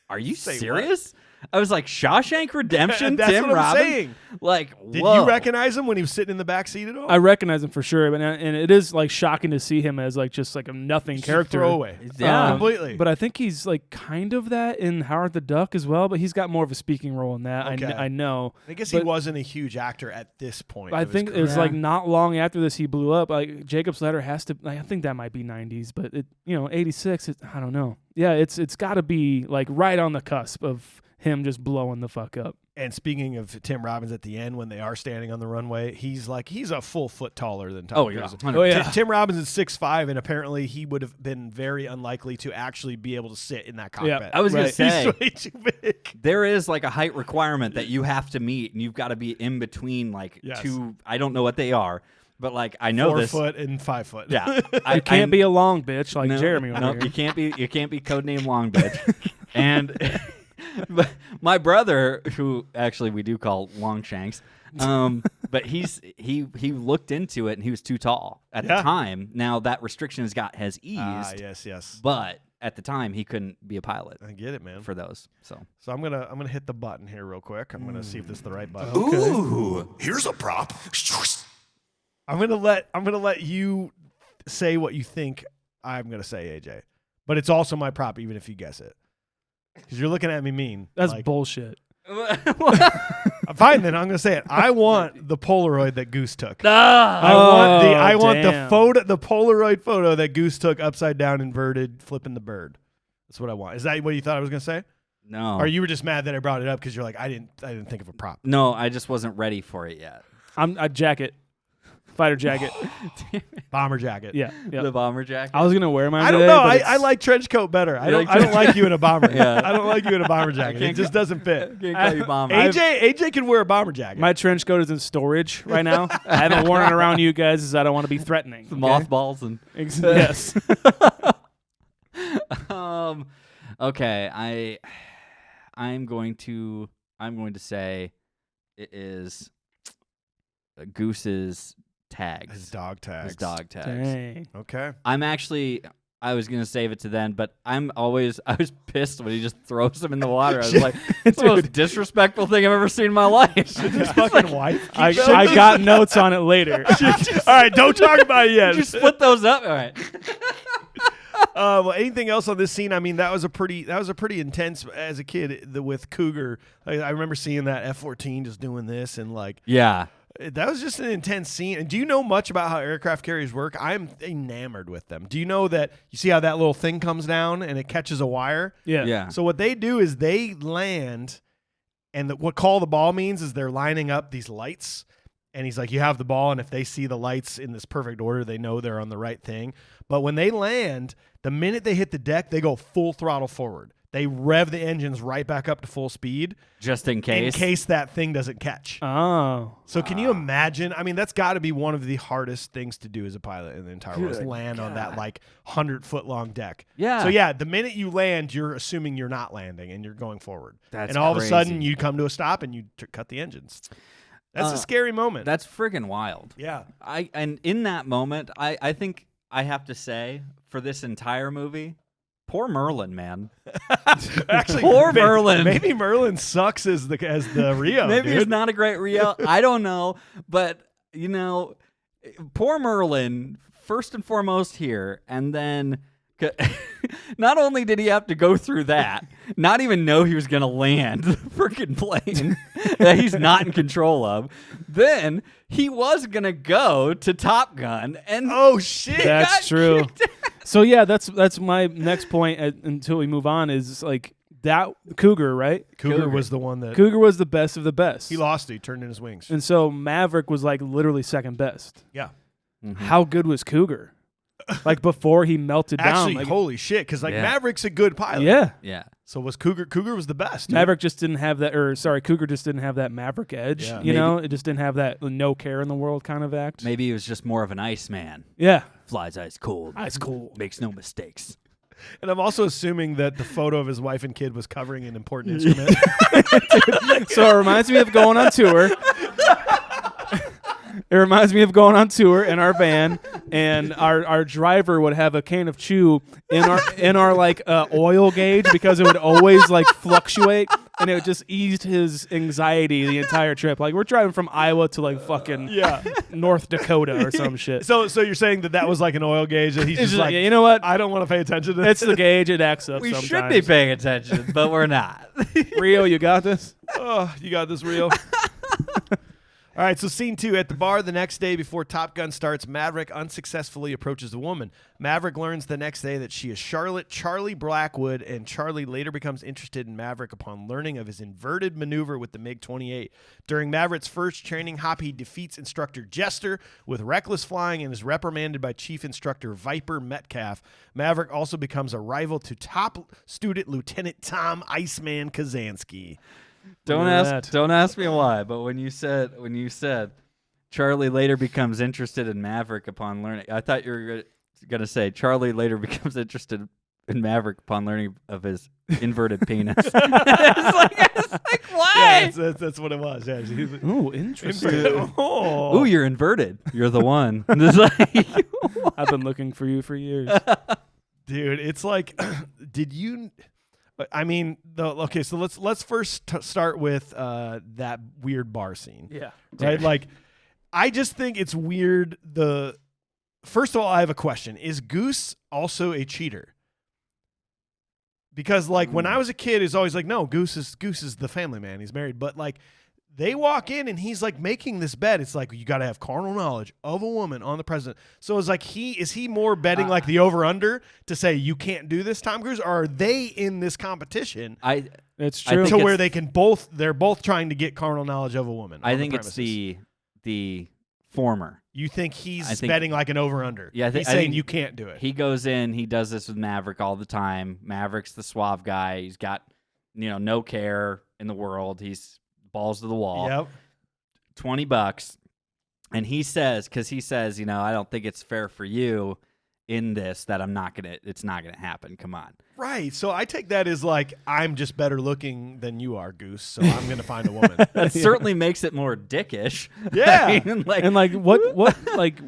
are you Say what? serious? I was like, Shawshank Redemption, That's Tim what I'm Robbins. saying. Like, Did whoa. you recognize him when he was sitting in the back seat at all? I recognize him for sure, but and it is like shocking to see him as like just like a nothing Just a character. throwaway. Yeah. Completely. But I think he's like kind of that in Howard the Duck as well, but he's got more of a speaking role in that. Okay. I know. I guess he but- wasn't a huge actor at this point. I of his think career. it was like not long after this he blew up. Like Jacob's Ladder has to. Like, I think that might be 90s, but it 86. I don't know. Yeah, it's got to be like right on the cusp of him just blowing the fuck up. And speaking of Tim Robbins at the end, when they are standing on the runway, he's a full foot taller than Tom Oh, Cruise. yeah. Oh yeah. Tim Robbins is 6'5", and apparently he would have been very unlikely to actually be able to sit in that cockpit. Yeah, I was gonna Right. say He's way too big. there is like a height requirement that you have to meet, and you've got to be in between like Yes. two. I don't know what they are, but like I know 4 this. foot and 5 foot. Yeah, I You can't be a long bitch like no, Jeremy over No, here. you can't be. You can't be codename Long Bitch. And but my brother, who actually we do call Longshanks, but he looked into it and he was too tall at the Yeah. time. Now that restriction has eased, Ah, yes. but at the time he couldn't be a pilot I get it, man. for those. So So I'm gonna hit the button here real quick. I'm gonna see if this is the right button. Ooh, here's a prop. I'm gonna let you say what you think I'm gonna say, AJ. But it's also my prop, even if you guess it. Because you're looking at me mean. That's like, bullshit. fine. Then I'm gonna say it. I want the Polaroid that Goose took. Ah, I want the damn. photo, the Polaroid photo that Goose took upside down, inverted, flipping the bird. That's what I want. Is that what you thought I was gonna say? no, Or you were just mad that I brought it up because you're like, I didn't think of a prop. no, I just wasn't ready for it yet. I'm a jacket, fighter jacket. Bomber jacket. Yeah, yeah. The bomber jacket. I was gonna wear mine. I don't today, know. but I it's- like trench coat better. I You don't. like I don't like you in a bomber. Yeah. I don't like you in a bomber jacket. It can't just doesn't fit. Can't call you bomber. AJ can wear a bomber jacket. my trench coat is in storage right now. I haven't worn it around you guys as I don't want to be threatening. The okay? mothballs and Yes. okay, I'm going to say it is Goose's tags. His dog tags. His dog tags. Dang. Okay. I was gonna save it to then, but I was pissed when he just throws them in the water. I was like, it's the most disrespectful thing I've ever seen in my life. His fucking wife. I got notes on it later. All right, don't talk about it yet. You split those up. All right. Well, anything else on this scene? I mean, that was a pretty intense as a kid. With Cougar, I remember seeing that F-14 just doing this, and like Yeah. that was just an intense scene. And do you know much about how aircraft carriers work? I'm enamored with them. Do you know that you see how that little thing comes down and it catches a wire? Yeah. Yeah. So what they do is they land, and what call the ball means is they're lining up these lights. And he's like, you have the ball, and if they see the lights in this perfect order, they know they're on the right thing. But when they land, the minute they hit the deck, they go full throttle forward. They rev the engines right back up to full speed Just in in case. case that thing doesn't catch. Oh. So can you imagine? I mean, that's got to be one of the hardest things to do as a pilot in the entire world, is Good land on that God. like 100-foot long deck. Yeah. So yeah, the minute you land, you're assuming you're not landing and you're going forward. That's and all of a sudden, crazy. you come to a stop and you cut the engines. That's a scary moment. That's friggin' wild. yeah. And in that moment, I think I have to say, for this entire movie, poor Merlin, man. Actually, Poor Merlin. Maybe Merlin sucks as the Rio. Maybe dude. he's not a great Rio. I don't know. But, poor Merlin, first and foremost here, and then not only did he have to go through that, not even know he was going to land the freaking plane that he's not in control of, then he was going to go to Top Gun and Oh shit! got That's true. kicked out. So yeah, that's my next point until we move on is like that Cougar, right? Cougar was the one that Cougar was the best of the best. he lost. He turned in his wings. And so Maverick was like literally second best. Yeah. how good was Cougar? Like before he melted down. Actually, Like, holy shit, because Yeah. Maverick's a good pilot. yeah. Yeah. So was Cougar was the best. Dude. Maverick just didn't have that, Cougar just didn't have that Maverick edge. Yeah. You know, it just didn't have that no care in the world kind of act. Maybe he was just more of an Iceman. Yeah. Flies ice cold. Ice cold. Makes no mistakes. And I'm also assuming that the photo of his wife and kid was covering an important instrument. So it reminds me of going on tour. It reminds me of going on tour in our van, and our driver would have a can of chew in our like oil gauge because it would always like fluctuate, and it just eased his anxiety the entire trip. Like we're driving from Iowa to like fucking North Dakota or some shit. So you're saying that was like an oil gauge that he's It's just like, you know what? I don't want to pay attention to It's this. the gauge. It acts up. We sometimes. should be paying attention, but we're not. Rio, you got this. Oh, you got this, Rio. All right, so scene 2. At the bar the next day before Top Gun starts, Maverick unsuccessfully approaches a woman. Maverick learns the next day that she is Charlie Blackwood, and Charlie later becomes interested in Maverick upon learning of his inverted maneuver with the MiG-28. During Maverick's first training hop, he defeats instructor Jester with reckless flying and is reprimanded by Chief Instructor Viper Metcalf. Maverick also becomes a rival to top student Lieutenant Tom Iceman Kazansky. Don't Look at ask. that. Don't ask me why. But when you said Charlie later becomes interested in Maverick upon learning, I thought you were gonna say Charlie later becomes interested in Maverick upon learning of his inverted penis. It's like why? Yeah, that's what it was. Yeah, Ooh, interesting. Oh. Ooh, you're inverted. You're the one. It's like, I've been looking for you for years. Dude, it's like, did you? I mean, okay. So let's first start with that weird bar scene. Yeah. Right. Like, I just think it's weird. First of all, I have a question: is Goose also a cheater? Because like when I was a kid, it's always like, no, Goose is the family man. He's married, but like. They walk in and he's like making this bet. It's like you got to have carnal knowledge of a woman on the president. So it's like is he more betting like the over under to say you can't do this, Tom Cruise, or are they in this competition? It's I true. think To where it's- they're both trying to get carnal knowledge of a woman. I on think the it's premises. the former. You think he's I think- betting like an over under? Yeah, he's I saying think you can't do it. He goes in. He does this with Maverick all the time. Maverick's the suave guy. He's got no care in the world. He's balls to the wall. Yep. $20, and he says, I don't think it's fair for you in this that it's not gonna happen. Come on. Right. So I take that as like I'm just better looking than you are, Goose. So I'm gonna find a woman. That certainly makes it more dickish. Yeah. I mean, like, and like what like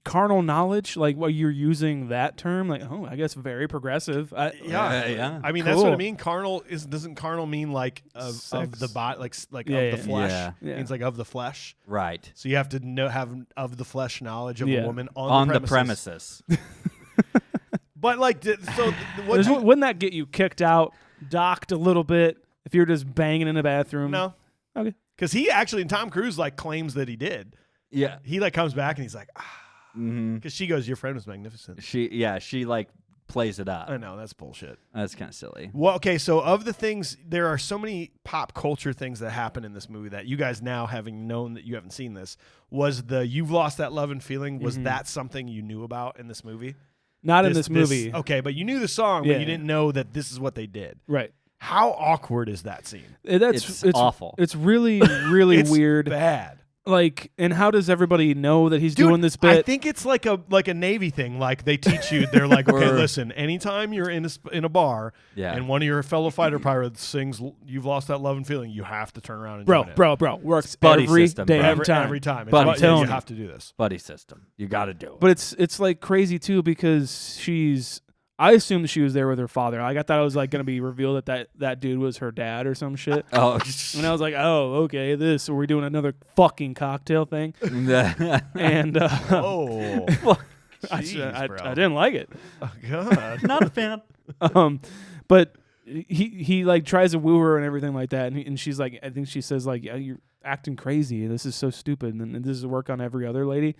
carnal knowledge, like what you're using that term, like I guess very progressive. Yeah. yeah. I mean, that's what I Cool. mean. Carnal doesn't carnal mean like of Sex. the body, like Yeah, of yeah, the flesh. yeah. Yeah. It means like of the flesh. right So you have to have of the flesh knowledge of Yeah. a woman on the the premises. premises. But like, what? Wouldn't that get you kicked out, docked a little bit if you're just banging in the bathroom? No. Okay. Because he actually, and Tom Cruise like claims that he did. Yeah. He like comes back and he's like, Mm-hmm. because she goes, "Your friend was magnificent." She like plays it up. I know that's bullshit. That's kind of silly. Well, okay, so of the things, there are so many pop culture things that happen in this movie that you guys now, having known that you haven't seen this, was "You've Lost That Love and Feeling." Was that something you knew about in this movie? Not in this movie. Okay, but you knew the song, Yeah. but you didn't know that this is what they did. Right. How awkward is that scene? It's awful. It's really, really It's weird. bad. Like, and how does everybody know that he's Dude, doing this bit? I think it's like a Navy thing. Like they teach you, they're like, okay, Or- listen, anytime you're in a bar Yeah. and one of your fellow fighter pirates sings "You've Lost That Love and Feeling," you have to turn around and bro, join it. bro, works buddy every system, damn bro. time. Every time. It's Buddy, about- telling you you. have to do this. Buddy system. You got to do it. But it's like crazy too because I assumed she was there with her father. Like I thought it was like gonna be revealed that dude was her dad or some shit. Oh. And I was like, oh, okay, so we're doing another fucking cocktail thing. And Oh, I jeez, bro. didn't like it. Oh, God. Not a fan. But he like tries to woo her and everything like that, and she's like, I think she says like, you're acting crazy. This is so stupid, and this is work on every other lady.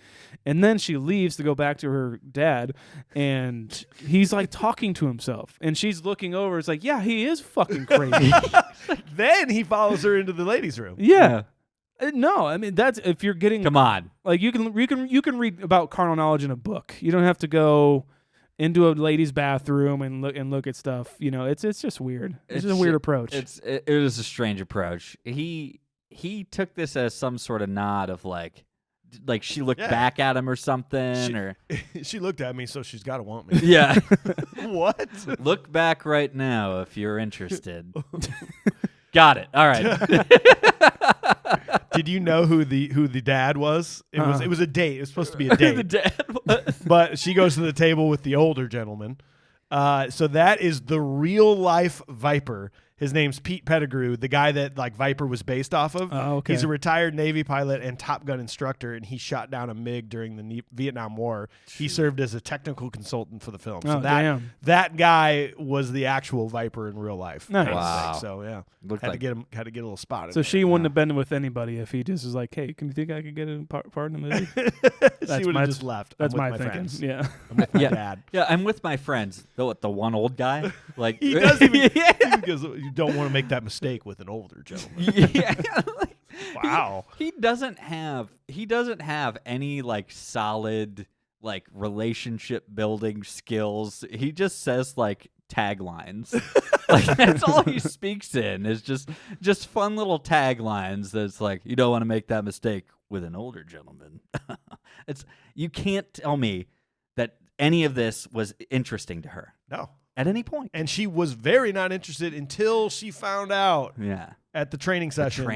And then she leaves to go back to her dad, and he's like talking to himself, and she's looking over. It's like, yeah, he is fucking crazy. Then he follows her into the ladies' room. Yeah. No, I mean that's if you're getting Come on. like you can read about carnal knowledge in a book. You don't have to go into a lady's bathroom and look at stuff. You know, it's just weird. It's just a weird approach. It is a strange approach. He took this as some sort of nod of like she looked back at him or something, or she looked at me, so she's got to want me. yeah. What? Look back right now if you're interested. Got it. All right. Did you know who the dad was? It was a date. It was supposed to be a date. The dad was. But she goes to the table with the older gentleman. So that is the real life Viper. His name's Pete Pettigrew, the guy that like Viper was based off of. Oh, okay. He's a retired Navy pilot and Top Gun instructor, and he shot down a MiG during the Vietnam War. He served as a technical consultant for the film. So that guy was the actual Viper in real life. Nice. Wow. So yeah, Looked had to get a little spot. in So there. she wouldn't have been with anybody if he just was like, "Hey, can you think I could get a part in the movie?" She would have just left. That's I'm with my my thinking. friends. Yeah. I'm with my dad. Yeah, I'm with my friends. The one old guy. Like He doesn't even because you don't want to make that mistake with an older gentleman. Yeah. Wow. He doesn't have any like solid like relationship building skills. He just says like taglines. Like that's all he speaks in is just fun little taglines that's like, you don't want to make that mistake with an older gentleman. You can't tell me that any of this was interesting to her. No. At any point. And she was very not interested until she found out Yeah. at the training session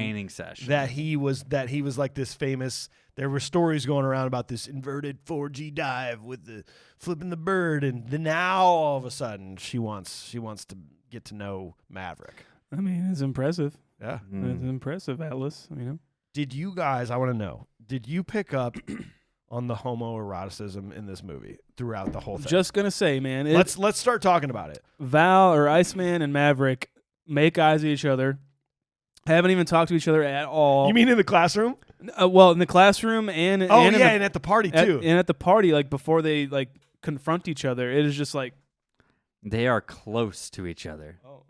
that he was like this famous. There were stories going around about this inverted 4G dive with the flipping the bird, and then now all of a sudden she wants to get to know Maverick. I mean, it's impressive. Yeah. It's impressive, Atlas. You know. Did you guys? I want to know. Did you pick up on the homoeroticism in this movie throughout the whole thing? Just gonna say, man. Let's start talking about it. Val or Iceman and Maverick make eyes at each other. Haven't even talked to each other at all. You mean in the classroom? Well, in the classroom and and at the party too. And at the party, like before they like confront each other, it is just like They are close to each other. Oh.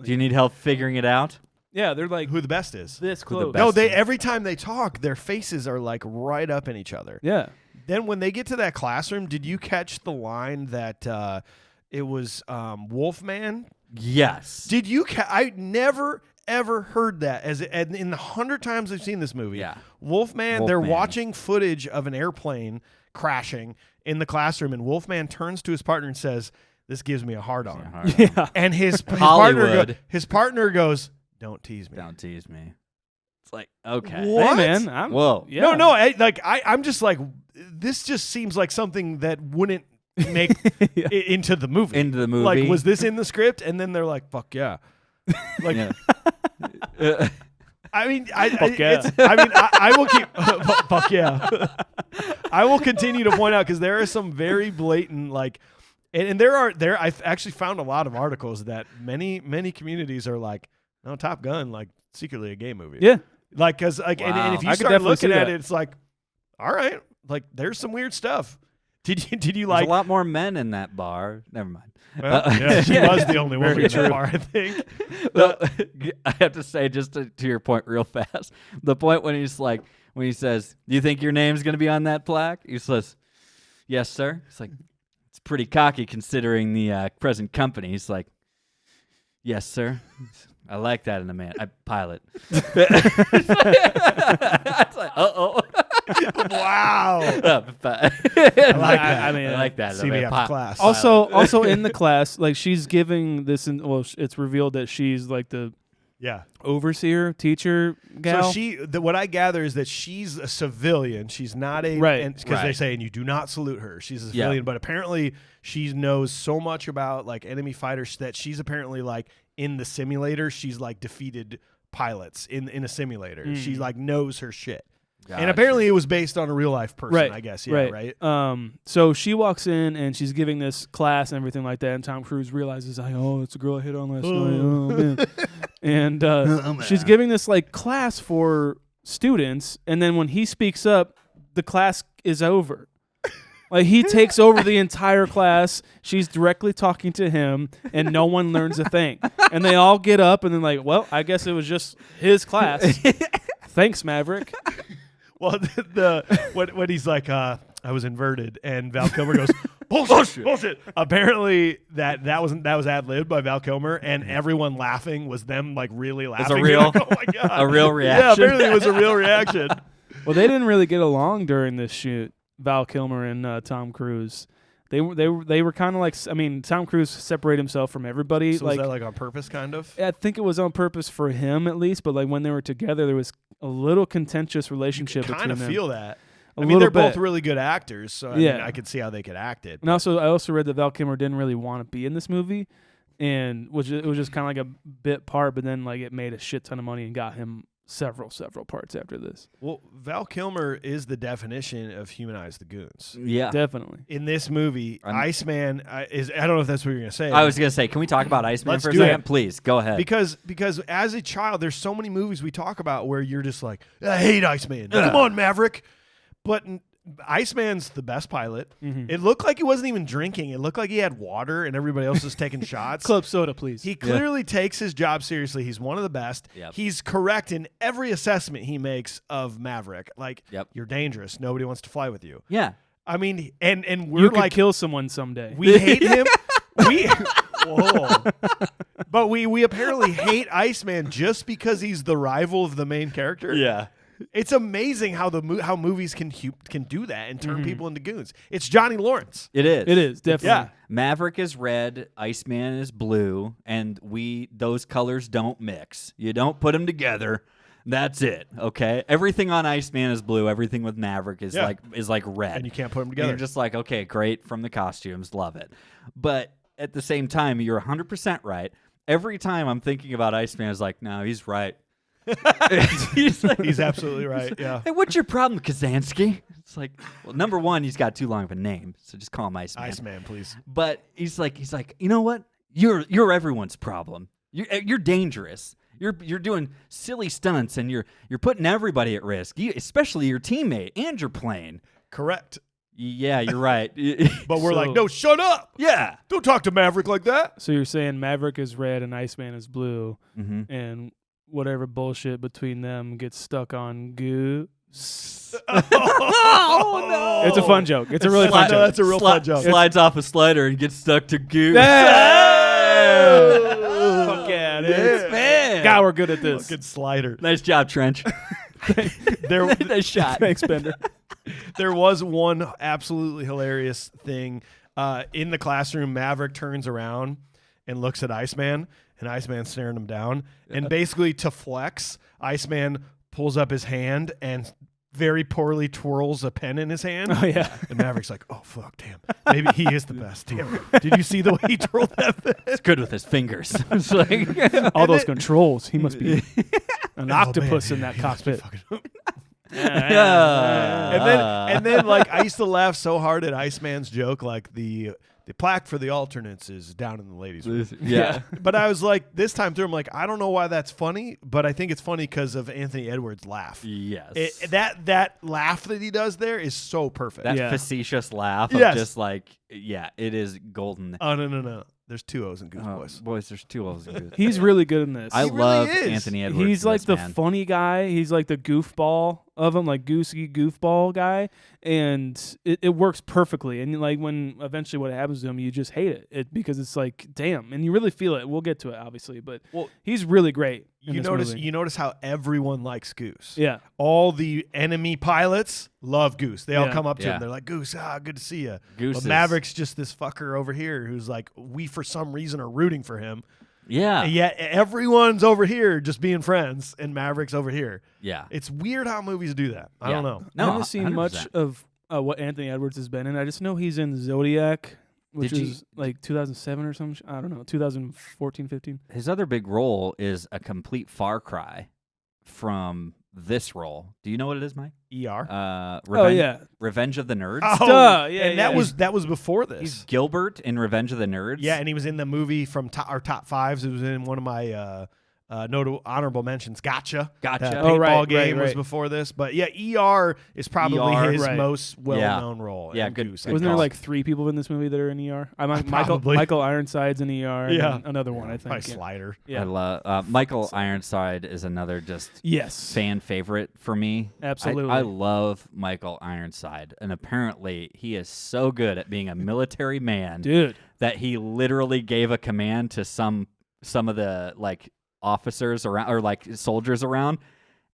Do you need help figuring it out? yeah, they're like Who the best is? this the close. best. No, every time they talk, their faces are like right up in each other. Yeah. Then when they get to that classroom, did you catch the line that it was Wolfman? Yes. Did you? I never ever heard that and in the 100 times I've seen this movie. Yeah. Wolfman, they're watching footage of an airplane crashing in the classroom, and Wolfman turns to his partner and says, "This gives me a hard on." Yeah. And his partner goes, "Don't tease me. Don't tease me." It's like, okay. What? Hey, man. Whoa. Yeah. No, I'm just like, this just seems like something that wouldn't make into the movie. Into the movie. Like, was this in the script? And then they're like, "Fuck yeah!" Like, Yeah. I mean, Fuck yeah. I will keep. Fuck yeah! I will continue to point out because there are some very blatant like, and I've actually found a lot of articles that many communities are like, no, Top Gun like secretly a gay movie. Yeah. Like, cause like, Wow. and if you I could start definitely looking see at that. it, it's like, all right, like there's some weird stuff. Did you There's like? a lot more men in that bar. Never mind. Well, yeah, she was the only one Very in the true. bar, I think. Well, I have to say, just to your point real fast, the point when he says, "Do you think your name's going to be on that plaque?" He says, "Yes, sir." It's like, it's pretty cocky considering the present company. He's like, "Yes, sir." I like that in a man. I pilot. It's like, uh-oh. Wow. I like that. I mean, I like that. See me after class. Also in the class, like she's giving this, it's revealed that she's like the Yeah. overseer, teacher gal. So what I gather is that she's a civilian. She's not a Right. because they Right. say, and you do not salute her. She's a Yeah. civilian, but apparently she knows so much about like enemy fighters that she's apparently like in the simulator. She's like defeated pilots in a simulator. She like knows her shit. And apparently it was based on a real life person. Right. I guess. Yeah. Right. So she walks in and she's giving this class and everything like that, and Tom Cruise realizes, like, oh, it's a girl I hit on last night. Oh man. And she's giving this like class for students, and then when he speaks up, the class is over. Like he takes over the entire class. She's directly talking to him, and no one learns a thing. And they all get up, and then like, well, I guess it was just his class. Thanks, Maverick. Well, when he's like, I was inverted, and Val Kilmer goes, bullshit. Apparently that was ad-libbed by Val Kilmer, and everyone laughing was them like really laughing. a real, Like, oh my god, a real reaction. Yeah, apparently it was a real reaction. Well, they didn't really get along during this shoot. Val Kilmer and Tom Cruise. They were kind of like, I mean, Tom Cruise separated himself from everybody. So like, was that like on purpose, kind of? I think it was on purpose for him at least. But like when they were together, there was a little contentious relationship between them. Kind of feel that. A I mean, they're little both bit. really good actors, so I Yeah. mean, I could see how they could act it. And I also read that Val Kilmer didn't really want to be in this movie, and it was just kind of like a bit part. But then like it made a shit ton of money and got him several parts after this. Well, Val Kilmer is the definition of humanize the goons. Yeah. Definitely. In this movie, Iceman is. I don't know if that's what you're gonna say. I was gonna say, can we talk about Iceman Let's for a do it. second, please? Go ahead. because as a child, there's so many movies we talk about where you're just like, I hate Iceman. Come on, Maverick. But Iceman's the best pilot. Mm-hmm. It looked like he wasn't even drinking. It looked like he had water and everybody else was taking shots. Club soda, please. He clearly takes his job seriously. He's one of the best. Yep. He's correct in every assessment he makes of Maverick. Like, Yep. you're dangerous. Nobody wants to fly with you. yeah. I mean, and we're you could like, kill someone someday. we hate him. Whoa. But we apparently hate Iceman just because he's the rival of the main character. Yeah. It's amazing how how movies can do that and turn people into goons. It's Johnny Lawrence. It is. It is definitely. Yeah. Maverick is red, Iceman is blue, and those colors don't mix. You don't put them together. That's it. Okay. Everything on Iceman is blue. Everything with Maverick is Yeah. like red. And you can't put them And together. you're just like, okay, great from the costumes, love it. But at the same time, you're 100% right. Every time I'm thinking about Iceman, it's like, no, he's right. He's absolutely right. Yeah. Hey, what's your problem, Kazansky? It's like, well, number one, he's got too long of a name, so just call him Iceman. Iceman, please. But he's like, you know what? You're everyone's problem. You're dangerous. You're doing silly stunts, and you're putting everybody at risk, especially your teammate and your plane. Correct. Yeah, you're right. But we're So- like, no, shut up. Yeah. Don't talk to Maverick like that. So you're saying Maverick is red and Iceman is blue, Mm-hmm. and whatever bullshit between them gets stuck on Goose. Oh, no. It's a fun joke. It's a really fun No, joke. that's a real fun joke. Slides off a slider and gets stuck to goose. Fuck yeah, dude. Man. God, we're good at this. Good slider. Nice job, Trench. There, Nice shot. Thanks, Bender. there was one absolutely hilarious thing. In the classroom, Maverick turns around and looks at Iceman, and Iceman's staring him down. And basically, to flex, Iceman pulls up his hand and very poorly twirls a pen in his hand. Oh, yeah. And Maverick's like, oh, fuck, damn. Maybe he is the best. Damn. Did you see the way he twirled that pen? It's good with his fingers. It's like, All those controls. He must be an Oh, octopus man, in that he must be cockpit. fucking- And then, like, I used to laugh so hard at Iceman's joke, like the plaque for the alternates is down in the ladies' room. yeah. But I was like, this time through, I'm like, I don't know why that's funny, but I think it's funny because of Anthony Edwards' laugh. Yes. That laugh that he does there is so perfect. That Yeah. facetious laugh of Yes. just like, yeah, it is golden. Oh, no. There's two O's in Goose Boys. Boys, there's two O's in Goose. He's really good in this. I He really love is. Anthony Edwards. He's in like this, the man. funny guy. He's like the goofball of him, like goosey goofball guy, and it works perfectly. And like when eventually what happens to him, you just hate it because it's like, damn, and you really feel it. We'll get to it obviously, but Well, he's really great. in you this notice movie. you notice how everyone likes Goose. Yeah, All the enemy pilots love Goose. They all Yeah. come up to Yeah. him. They're like, Goose, good to see you. Goose But is- Maverick's just this fucker over here who's like, we for some reason are rooting for him. Yeah. And yet everyone's over here just being friends, and Maverick's over here. Yeah. It's weird how movies do that. I Yeah. don't know. I haven't seen 100%. much of what Anthony Edwards has been in. I just know he's in Zodiac, which Did you- is like 2007 or something. I don't know, 2014, 15. His other big role is a complete far cry from this role. Do you know what it is, Mike? ER. Oh yeah, Revenge of the Nerds. Oh, Duh, yeah, and yeah. that was before this. He's Gilbert in Revenge of the Nerds. Yeah, and he was in the movie from our top fives. It was in one of my Notable honorable mentions. Gotcha. Gotcha. That Oh, paintball right, game was right. before this, but yeah, ER is probably ER, his right. most well-known role. Yeah, and good- Goose. good Wasn't there call. like 3 people in this movie that are in ER? Probably. Michael Ironside's in ER. And Yeah. then another one, I Probably think. Yeah. Slider. Yeah. I love Michael Ironside is another just Yes. fan favorite for me. Absolutely. I love Michael Ironside, and apparently he is so good at being a military man Dude. that he literally gave a command to some of the like officers around or like soldiers around,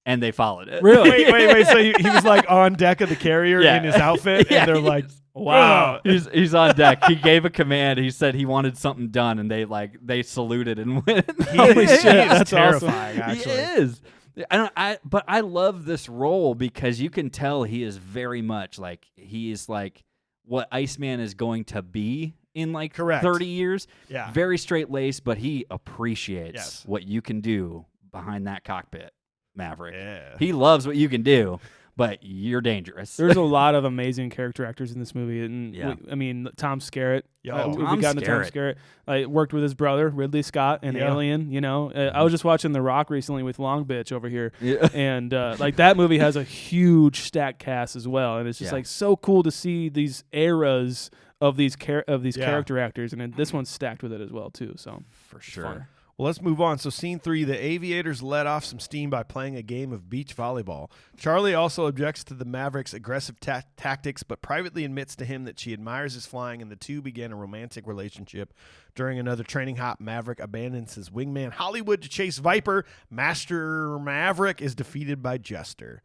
and they followed it. Really? Wait. So he was like on deck of the carrier Yeah. in his outfit, Yeah, and they're he like, is. "Wow." He's on deck. He gave a command. He said he wanted something done, and they saluted and went. Holy shit, He is that's awesome. terrifying, actually. He is. But I love this role because you can tell he is very much like he is like what Iceman is going to be in like Correct. 30 years. Yeah. Very straight laced, but he appreciates Yes. what you can do behind that cockpit, Maverick. Yeah. He loves what you can do, but you're dangerous. There's a lot of amazing character actors in this movie, and Yeah. I mean Tom Skerritt. Yo, we Tom got into Tom Skerritt. Skerritt. I worked with his brother Ridley Scott in Yeah. Alien. You know, I was just watching The Rock recently with Long Bitch over here, Yeah. and like that movie has a huge stacked cast as well, and it's just Yeah. like so cool to see these eras of these Yeah. character actors, and then this one's stacked with it as well too. So For sure. Well, let's move on. So, scene 3, the aviators let off some steam by playing a game of beach volleyball. Charlie also objects to the Maverick's aggressive tactics, but privately admits to him that she admires his flying, and the two begin a romantic relationship. During another training hop, Maverick abandons his wingman Hollywood to chase Viper. Master Maverick is defeated by Jester.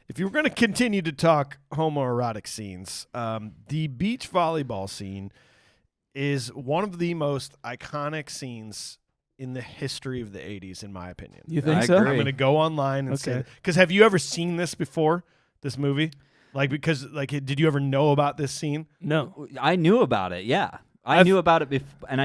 If you were going to continue to talk homoerotic scenes, the beach volleyball scene is one of the most iconic scenes in the history of the 80s, in my opinion. you think I so? agree. I'm going to go online and say, Okay. because have you ever seen this before, this movie? Because did you ever know about this scene? No, I knew about it. Yeah. I I've- knew about it and I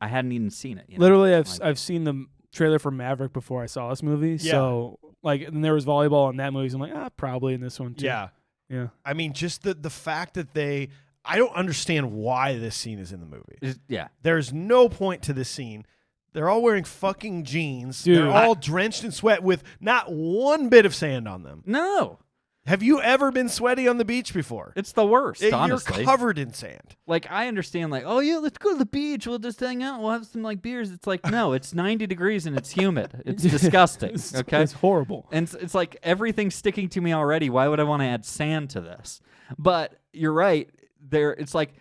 hadn't even seen it. You know? literally, Like- I've seen the trailer for Maverick before I saw this movie. Yeah. So like, and there was volleyball in that movie. So I'm like, probably in this one too. Yeah. Yeah. I mean, just the fact that I don't understand why this scene is in the movie. Yeah. There's no point to this scene. They're all wearing fucking jeans. Dude, They're all drenched in sweat with not one bit of sand on them. No. Have you ever been sweaty on the beach before? It's the worst, You're honestly. covered in sand. Like, I understand, like, oh, yeah, let's go to the beach. We'll just hang out. We'll have some, like, beers. It's like, no, it's 90 degrees and it's humid. It's disgusting, okay? It's horrible. And it's like everything's sticking to me already. Why would I want to add sand to this? But you're right. It's like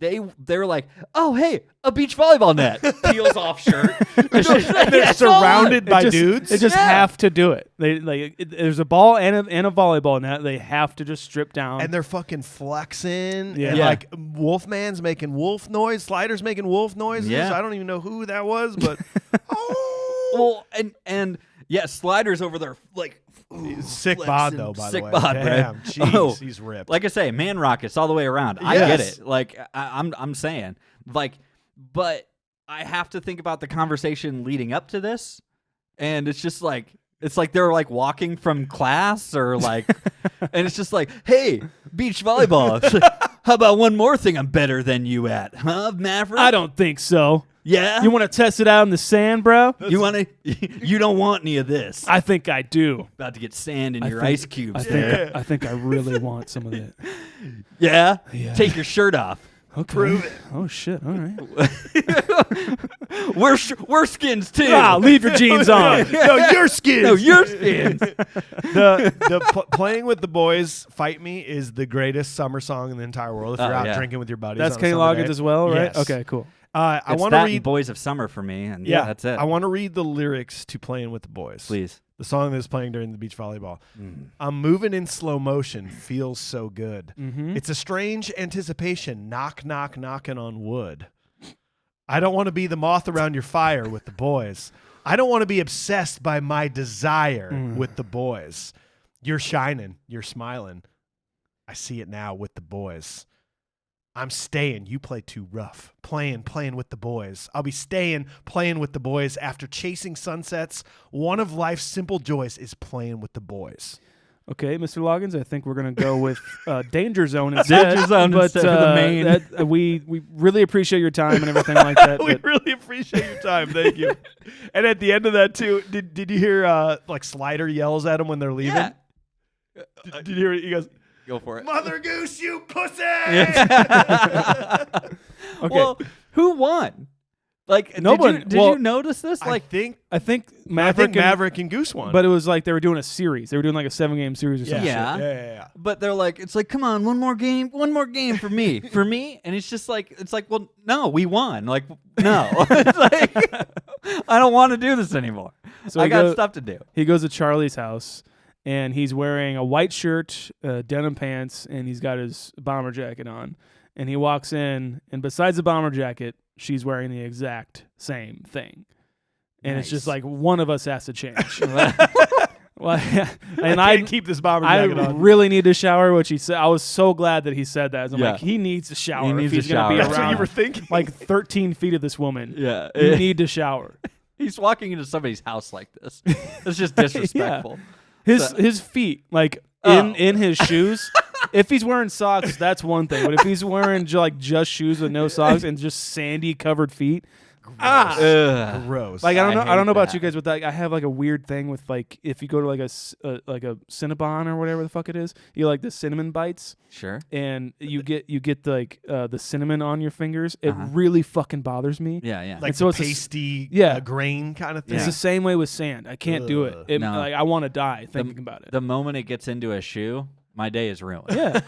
they're like, oh, hey, a beach volleyball net. Peels off shirt. They're surrounded by dudes. They just Yeah. have to do it. There's a ball and a volleyball net. They have to just strip down. And they're fucking flexing. Yeah. And Yeah. like Wolfman's making wolf noise. Slider's making wolf noises. Yeah. I don't even know who that was, but oh. Well, and yeah, Slider's over there, like, Sick flexing. bod, though, by the Sick way. bod, Damn, bro. jeez, Oh. he's ripped. Like I say, man rockets all the way around. I get Yes. it. Like I'm saying, like, but I have to think about the conversation leading up to this, and it's just like they're like walking from class or like, and it's just like, hey, beach volleyball. It's like, how about one more thing I'm better than you at, huh, Maverick? I don't think so. Yeah. You want to test it out in the sand, bro? You want to? You don't want any of this. I think I do. About to get sand in I your think- ice cubes. I think I really want some of that. Yeah? Yeah. Take your shirt off. Okay. Prove it. Oh shit! All right. We're skins too. Leave your jeans on. No, your skins. No, your skins. Playing with the boys, "Fight Me" is the greatest summer song in the entire world. If you're Oh, out yeah. drinking with your buddies, That's on a Kenny summer Loggins day. as well, right? Yes. Okay, cool. I It's want to that read. and Boys of Summer for me, and Yeah, that's it. I want to read the lyrics to "Playing with the Boys." Please. The song that is playing during the beach volleyball. Mm. I'm moving in slow motion, feels so good. Mm-hmm. It's a strange anticipation, knock, knock, knocking on wood. I don't want to be the moth around your fire with the boys. I don't want to be obsessed by my desire with the boys. You're shining, you're smiling. I see it now with the boys. I'm staying. You play too rough. Playing with the boys. I'll be staying, playing with the boys. After chasing sunsets, one of life's simple joys is playing with the boys. Okay, Mr. Loggins, I think we're going to go with Danger Zone instead. Danger Zone but, instead of the main. We really appreciate your time and everything like that. We but really appreciate your time. Thank you. And at the end of that, too, did you hear like Slider yells at him when they're leaving? Yeah. Did you hear it? He goes, Go for it. Mother Goose, you pussy! Okay. Well, who won? Like, No did one- you, did well, you notice this? I think I think Maverick, Maverick, and Goose won. but it was like they were doing a series. They were doing like a 7-game series or something. Yeah. yeah. but they're like, it's like, come on, one more game for me, for me. And it's just like, well, no, we won. Like, no, it's like, I don't want to do this anymore. So I he got goes- stuff to do. He goes to Charlie's house, and he's wearing a white shirt, denim pants, and he's got his bomber jacket on. And he walks in, and besides the bomber jacket, she's wearing the exact same thing. And it's just Nice. like one of us has to change. Well, and I can't keep this bomber I jacket on. really need to shower, which he said. I was so glad that he said that. I'm Yeah. like, he needs to shower. He if needs he's to gonna be shower. That's what around you were thinking. like 13 feet of this woman. Yeah. You need to shower. He's walking into somebody's house like this. It's just disrespectful. His feet, like in his shoes. If he's wearing socks, that's one thing. But if he's wearing just shoes with no socks and just sandy covered feet, Ugh. Gross. like I don't I know hate about that. you guys, but like I have like a weird thing with like if you go to like a Cinnabon or whatever the fuck it is, you like the cinnamon bites, Sure. and you get like the cinnamon on your fingers. It really fucking bothers me. Yeah, yeah. like so the it's a s- pasty yeah. grain kind of thing. It's the same way with sand. I can't do it. Ugh. No. Like I want to die thinking about it. the moment it gets into a shoe, my day is ruined. Yeah.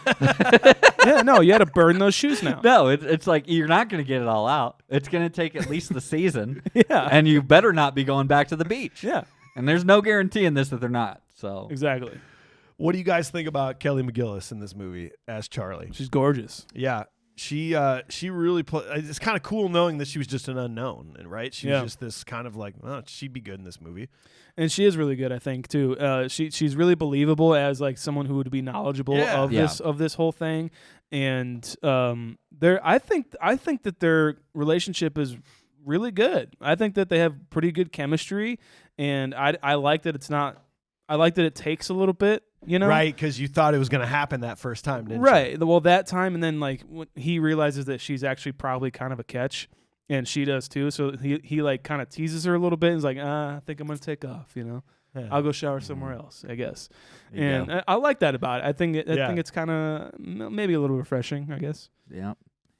Yeah, no, you had to burn those shoes now. No, it's like you're not going to get it all out. It's going to take at least the season. Yeah. And you better not be going back to the beach. Yeah, And there's no guarantee in this that they're not. So exactly. What do you guys think about Kelly McGillis in this movie as Charlie? She's gorgeous. Yeah, she really it's kind of cool knowing that she was just an unknown, and right, she was just this kind of like, oh, she'd be good in this movie. And she is really good, I think, too. She's really believable as like someone who would be knowledgeable Yeah. of Yeah. this whole thing. And I think that their relationship is really good. I think that they have pretty good chemistry, and I like that it's not. I like that it takes a little bit, you know. Right, because you thought it was going to happen that first time, didn't you? Right. Well, that time, and then like when he realizes that she's actually probably kind of a catch, and she does too. So he like kind of teases her a little bit. And is like, I think I'm gonna take off. You know, Yeah. I'll go shower somewhere else, I guess. There you And go. I like that about it. I think Yeah. think it's kind of maybe a little refreshing, I guess. yeah.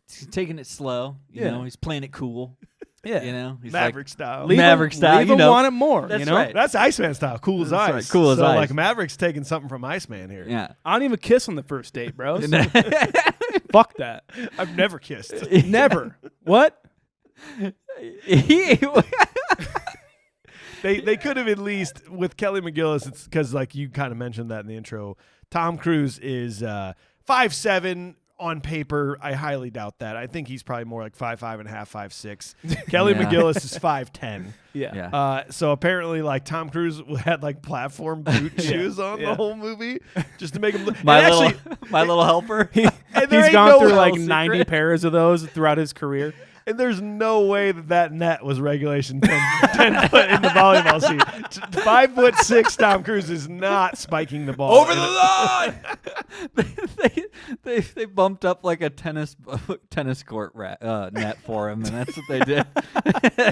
He's taking it slow. You Yeah. know, he's playing it cool. Yeah. You know, he's Maverick style. Leave Maverick him, style, Leave you him know. want it more. That's you know. right. That's Iceman style. Cool as That's ice. right, cool as so, ice. like Maverick's taking something from Iceman here. like, yeah. I don't even kiss on the first date, bro. So fuck that. I've never kissed. Never. What? They could have at least with Kelly McGillis. It's because like you kind of mentioned that in the intro. Tom Cruise is 5'7" on paper. I highly doubt that. I think he's probably more like 5'5" and a half, 5'6". Kelly Yeah. McGillis is 5'10". Yeah. Yeah. So apparently, like Tom Cruise had like platform boot shoes on the whole movie just to make him look. My and little, actually, my little helper. and there He's ain't gone no through like secret. 90 pairs of those throughout his career. And there's no way that net was regulation 10 foot in the volleyball scene. 5'6" Tom Cruise is not spiking the ball Over the line. they bumped up like a tennis court net for him, and that's what they did.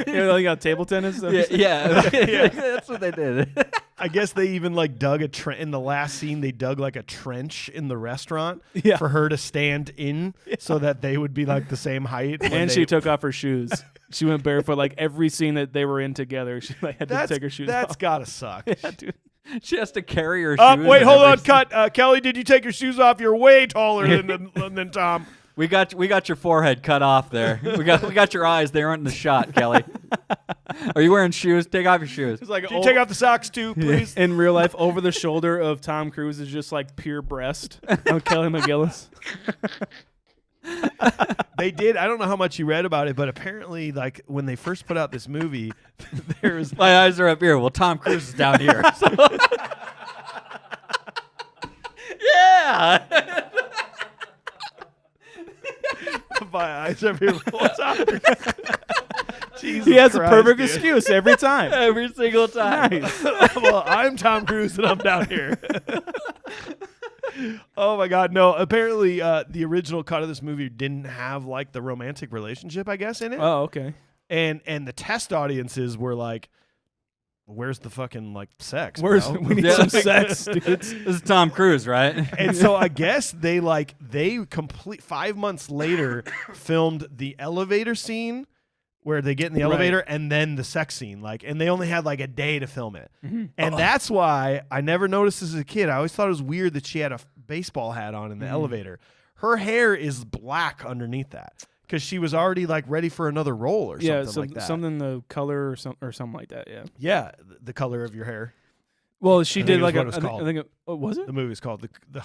You know, like on table tennis. yeah, that's what they did. I guess they even like dug a trench in the last scene. They dug like a trench in the restaurant Yeah. for her to stand in, so that they would be like the same height. when And they- she took off her shoes. She went barefoot like every scene that they were in together. She like had to That's take her shoes That's off. gotta suck. Yeah, dude. She has to carry her shoes. Wait, in hold every on, scene. cut. Kelly, did you take your shoes off? You're way taller than Tom. We got your forehead cut off there. We got your eyes. They aren't in the shot, Kelly. Are you wearing shoes? Take off your shoes. It's like Can you take off the socks too, please? in real life, over the shoulder of Tom Cruise is just like pure breast of Kelly McGillis. They did. I don't know how much you read about it, but apparently, like when they first put out this movie, there was My eyes are up here. Well, Tom Cruise is down here. So. Yeah. my eyes are here the whole time. Jesus He has a Christ, perfect dude. excuse every time. Every single time. Nice. Well, I'm Tom Cruise and I'm down here. Oh my God, no! Apparently, the original cut of this movie didn't have like the romantic relationship, I guess, in it. Oh, okay. And the test audiences were like, "Where's the fucking like sex? Where's bro?" we need some sex, dudes? This is Tom Cruise, right? And so I guess they 5 months later filmed the elevator scene where they get in the elevator and then the sex scene, and they only had like a day to film it. And that's why I never noticed this as a kid. I always thought it was weird that she had a baseball hat on in the elevator. Her hair is black underneath that because she was already like ready for another role or something like that. Something the color or something like that. Yeah. Yeah, the color of your hair. Well, she I did think like it a. was I what it was think was it? The movie's called the no.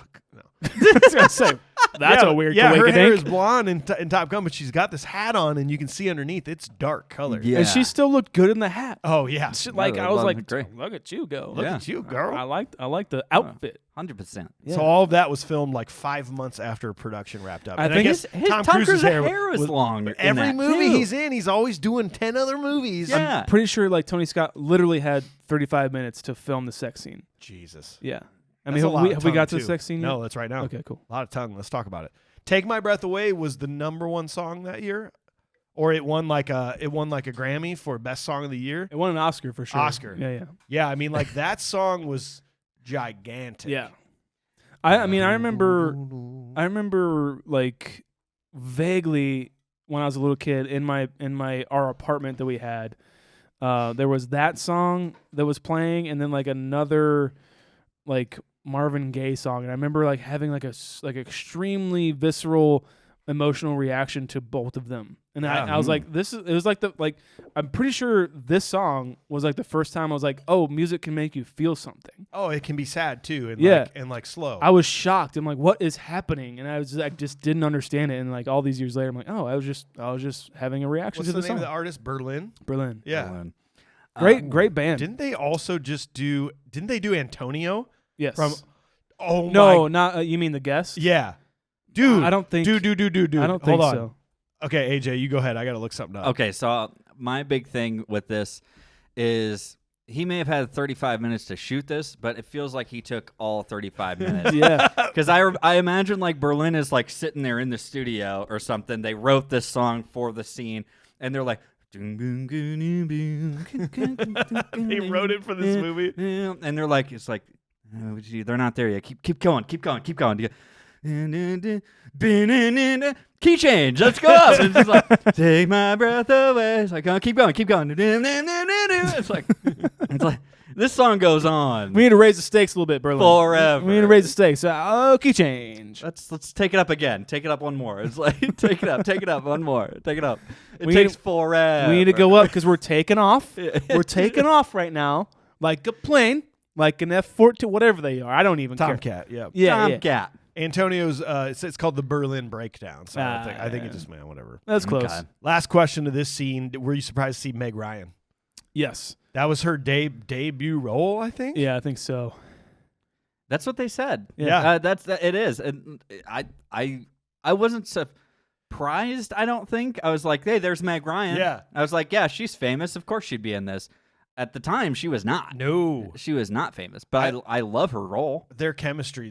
I was gonna say, that's a weird. Yeah, her hair coinkydink. is blonde in Top Gun, but she's got this hat on, and you can see underneath it's dark color. Yeah. And she still looked good in the hat. Oh yeah. Like I was love like, it. Great. look at you go. Look Yeah. at you, girl. I liked the outfit. 100%. Yeah. So all of that was filmed like 5 months after production wrapped up. I And think guess His Tom Cruise's Cruise's hair was long. in every that, movie too. he's in, he's always doing 10 other movies. Yeah. Pretty sure like Tony Scott literally had 35 minutes to film the sex scene. Jesus. Yeah. I That's mean, a lot have of we tongue, got to the too. sex scene yet? No, that's right now. Okay, cool. A lot of tongue. Let's talk about it. Take My Breath Away was the #1 song that year, or it won like a Grammy for best song of the year. It won an Oscar for sure. Oscar. Yeah. Yeah, I mean like that song was gigantic. Yeah. I mean, I remember like vaguely when I was a little kid in our apartment that we had, there was that song that was playing, and then like another like Marvin Gaye song, and I remember like having like extremely visceral emotional reaction to both of them. And I was like, it was like I'm pretty sure this song was like the first time I was like, oh, music can make you feel something. Oh, it can be sad too, and Yeah. like slow. I was shocked. I'm like, what is happening? And I just didn't understand it. And like all these years later, I'm like, oh, I was just having a reaction What's to the the name song. of the artist? Berlin. Berlin. Yeah. Great band. Didn't they also do Antonio? Yes. From no, not you mean the guest? Yeah. Dude. I don't think. Dude. I don't think Hold on. so. Okay, AJ, you go ahead. I got to look something up. Okay, so my big thing with this is he may have had 35 minutes to shoot this, but it feels like he took all 35 minutes. Yeah. Because I imagine like Berlin is like sitting there in the studio or something. They wrote this song for the scene, and they're like, He wrote it for this movie. and they're like, it's like, oh, gee, they're not there yet. Keep going. Key change. Let's go up. And it's just like, take my breath away. It's like, oh, keep going. It's like this song goes on We need to raise the stakes a little bit, Berlin. forever. We need to raise the stakes. Okay, change. Let's take it up again. Take it up one more. It's like take it up one more. Take it up. It We takes need- forever. We need to go up because we're taking off. We're taking off right now, like a plane, like an F-14, whatever they are. I don't even care. Tomcat, yeah. Yeah, yeah. Tomcat. Antonio's it's called the Berlin Breakdown. So I think yeah. it just whatever. That's close. Okay. Last question to this scene. Were you surprised to see Meg Ryan? Yes. That was her debut role, I think. Yeah, I think so. That's what they said. Yeah. It is. And I wasn't surprised. I don't think. I was like, hey, there's Meg Ryan. Yeah. I was like, yeah, she's famous. Of course she'd be in this. At the time, she was not. No. She was not famous. But I love her role. Their chemistry's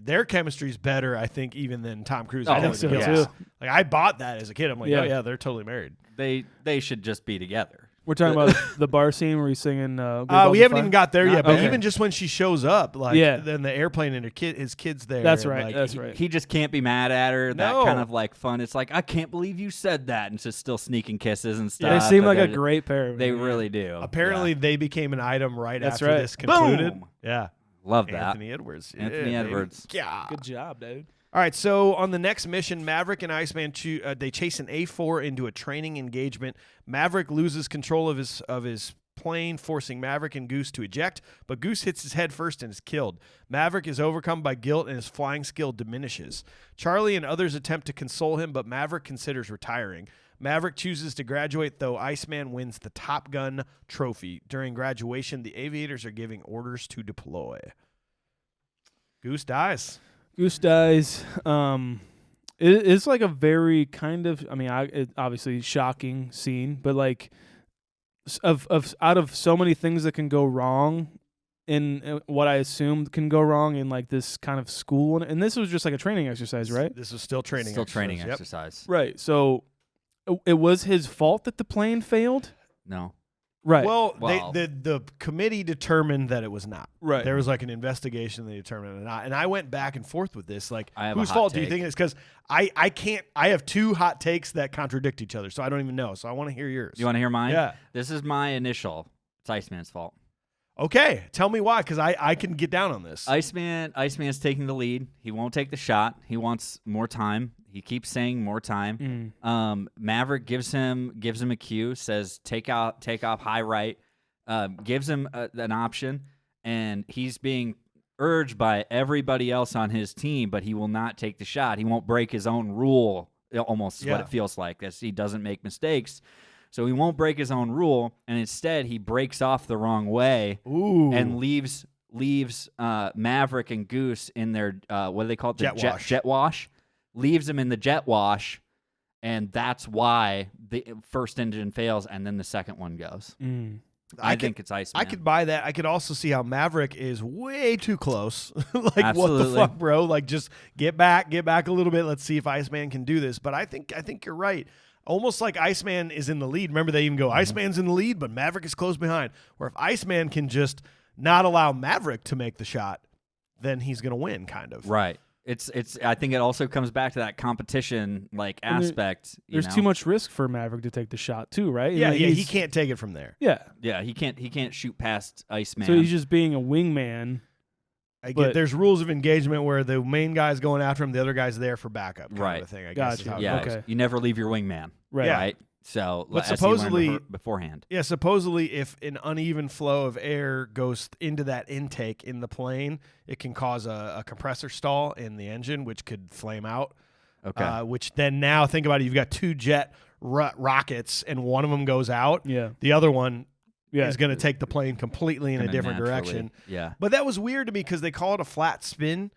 better, I think, even than Tom Cruise. Oh, I I think think so, too. Like I bought that as a kid. I'm like, Yeah. oh yeah, they're totally married. They should just be together. We're talking about the bar scene where he's singing. We haven't even got there yet, but Okay. even just when she shows up, like Yeah. then the airplane and his kids there. That's and, right. like, That's right. He just can't be mad at her. That No. kind of like fun. It's like, I can't believe you said that. And just still sneaking kisses and stuff. They seem but like a they're- great pair. They really do. Apparently, they became an item right That's after right. this concluded. Boom. Yeah, Love that. Anthony Edwards. Anthony Yeah, baby. Edwards. Yeah. Good job, dude. All right, so on the next mission, Maverick and Iceman they chase an A4 into a training engagement. Maverick loses control of his plane, forcing Maverick and Goose to eject, but Goose hits his head first and is killed. Maverick is overcome by guilt and his flying skill diminishes. Charlie and others attempt to console him, but Maverick considers retiring. Maverick chooses to graduate, though Iceman wins the Top Gun trophy. During graduation, the aviators are giving orders to deploy. Goose dies. Goose dies. It's like a very kind of. I mean, obviously shocking scene, but like, out of so many things that can go wrong, in what I assumed can go wrong in like this kind of school, and this was just like a training exercise, right? This was still training. Still exercise. training Yep. exercise. Right. So it was his fault that the plane failed. No. Right. Well, Wow. the committee determined that it was not. Right. There was like an investigation. They determined it not. And I went back and forth with this. Like, I have a whose hot fault do you take. think it's? Because I can't. I have two hot takes that contradict each other, so I don't even know. So I want to hear yours. You want to hear mine? Yeah. This is my initial. It's Iceman's fault. Okay, tell me why, because I can get down on this. Iceman's taking the lead. He won't take the shot. He wants more time. He keeps saying more time. Maverick gives him a cue, says take off high right, gives him an option, and he's being urged by everybody else on his team, but he will not take the shot. He won't break his own rule. Almost is what it feels like, as he doesn't make mistakes. So he won't break his own rule, and instead he breaks off the wrong way and leaves Maverick and Goose in their what do they call it? The jet wash. Leaves them in the jet wash, and that's why the first engine fails, and then the second one goes. I think it's Iceman. I could buy that. I could also see how Maverick is way too close. Like, Absolutely. what the fuck, bro? Like, just get back a little bit. Let's see if Iceman can do this. But I think you're right. Almost like Iceman is in the lead. Remember, they even go, Iceman's in the lead, but Maverick is close behind. Or if Iceman can just not allow Maverick to make the shot, then he's going to win, kind of. Right. It's. I think it also comes back to that competition aspect. There's too much risk for Maverick to take the shot too, right? Yeah, Like, he can't take it from there. Yeah. Yeah, he can't shoot past Iceman. So he's just being a wingman. I get But- there's rules of engagement where the main guy's going after him, the other guy's there for backup, kind Right. of a thing. I guess is Gotcha. how it yeah. goes. Okay. You never leave your wingman. Right. Yeah. Right. So, But as you learned supposedly- beforehand. Yeah, supposedly if an uneven flow of air goes into that intake in the plane, it can cause a compressor stall in the engine, which could flame out. Okay. Which then now, think about it, you've got two jet rockets, and one of them goes out. Yeah. The other one Yeah. is going to take the plane completely in a Gonna different naturally- direction. Yeah. But that was weird to me because they call it a flat spin,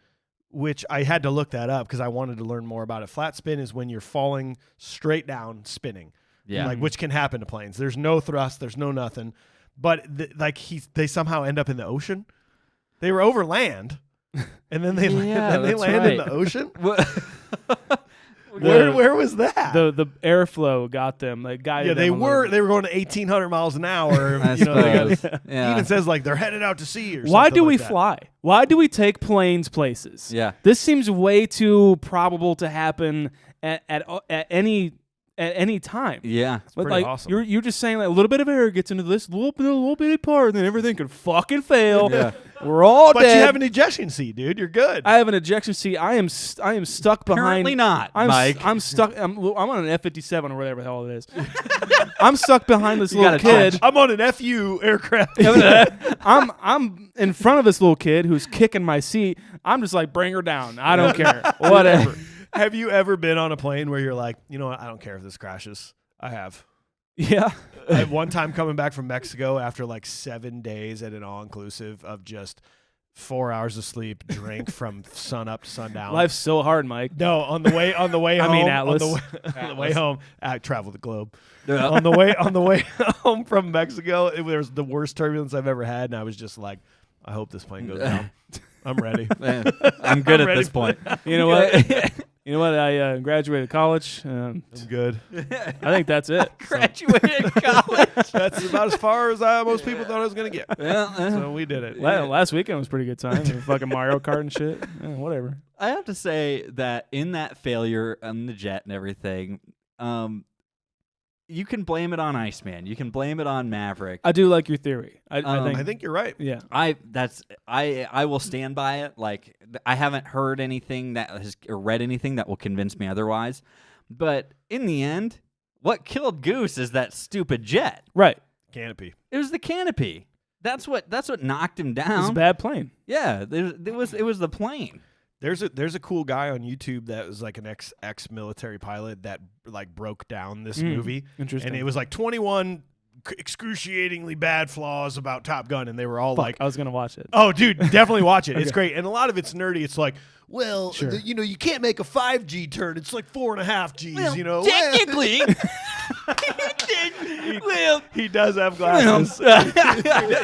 which I had to look that up because I wanted to learn more about it. Flat spin is when you're falling straight down spinning. Yeah. Like, which can happen to planes. There's no thrust, there's no nothing. But they somehow end up in the ocean. They were over land, and then they Yeah, that's land in right. the ocean. The- Where was that? The airflow got them. Like guided Yeah, them they a little were bit. going to 1,800 miles an hour. I you know, they suppose. got, Yeah. He even says like they're headed out to sea or something. Why do like we that. fly? Why do we take planes places? Yeah. This seems way too probable to happen at any time. Yeah. But pretty like awesome. you're just saying like a little bit of air gets into this little bitty part, and then everything could fucking fail. Yeah. We're all But dead. you have an ejection seat, dude. You're good. I have an ejection seat. I am stuck behind. Currently not, Mike. I'm stuck. I'm on an F-57 or whatever the hell it is. I'm stuck behind this little gotta kid. I'm on an FU aircraft. I'm in front of this little kid who's kicking my seat. I'm just like, bring her down. I don't care. Whatever. Have you ever been on a plane where you're like, you know what? I don't care if this crashes. I have. Yeah. I had one time coming back from Mexico after like 7 days at an all-inclusive of just 4 hours of sleep, drink from sun up to sundown. Life's so hard, Mike. No, on the way home. I mean, Atlas. On the way home, I traveled the globe. Yeah. on the way home from Mexico, it was the worst turbulence I've ever had, and I was just like, I hope this plane goes down. I'm ready. Man, I'm good at ready this for point. You know what? You know what? I graduated college. I'm good. I think that's it. So, Graduated college. That's about as far as most people thought I was going to get. So we did it. last weekend was a pretty good time. Fucking Mario Kart and shit. Yeah, whatever. I have to say that in that failure on the jet and everything, you can blame it on Iceman. You can blame it on Maverick. I do like your theory. I think. I think you're right. Yeah. I will stand by it. Like, I haven't heard anything that has or read anything that will convince me otherwise. But in the end, what killed Goose is that stupid jet. Right. Canopy. It was the canopy. That's what knocked him It's a down. bad plane. Yeah, it was the plane. There's a cool guy on YouTube that was like an ex military pilot that like broke down this movie. Interesting. And it was like 21 excruciatingly bad flaws about Top Gun, and they were all like, I was gonna watch it. "Oh, dude, definitely watch it. It's great." And a lot of it's nerdy. It's like, well, Sure. you can't make a 5G turn. It's like 4.5 Gs. Well, you know, technically, Well, He does have glasses.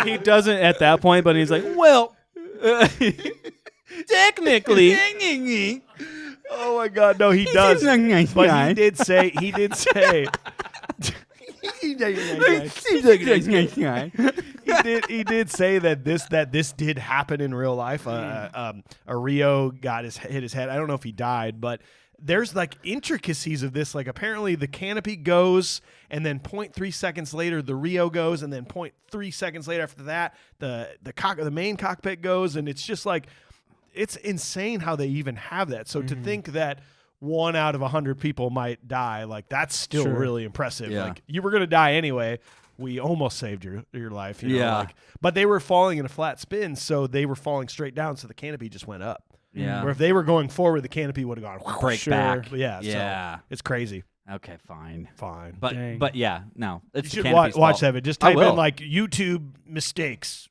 He doesn't at that point, but he's like, well, technically. Oh my God, no, he does. But he did say. He did say that this did happen in real life. A Rio hit his head. I don't know if he died, but there's like intricacies of this. Like apparently the canopy goes, and then 0.3 seconds later the Rio goes, and then 0.3 seconds later after that the main cockpit goes, and it's just like it's insane how they even have that. So to think that 1 out of 100 people might die, like that's still really impressive. Yeah. Like you were gonna die anyway. We almost saved your life. You know, Yeah. like, but they were falling in a flat spin, so they were falling straight down, so the canopy just went up. Yeah. Where if they were going forward, the canopy would have gone Break back. Yeah. Yeah. So it's crazy. Okay, fine. Fine. Dang. But yeah, no. You It's should the canopy's watch fault. that. But just I type in will. like YouTube mistakes.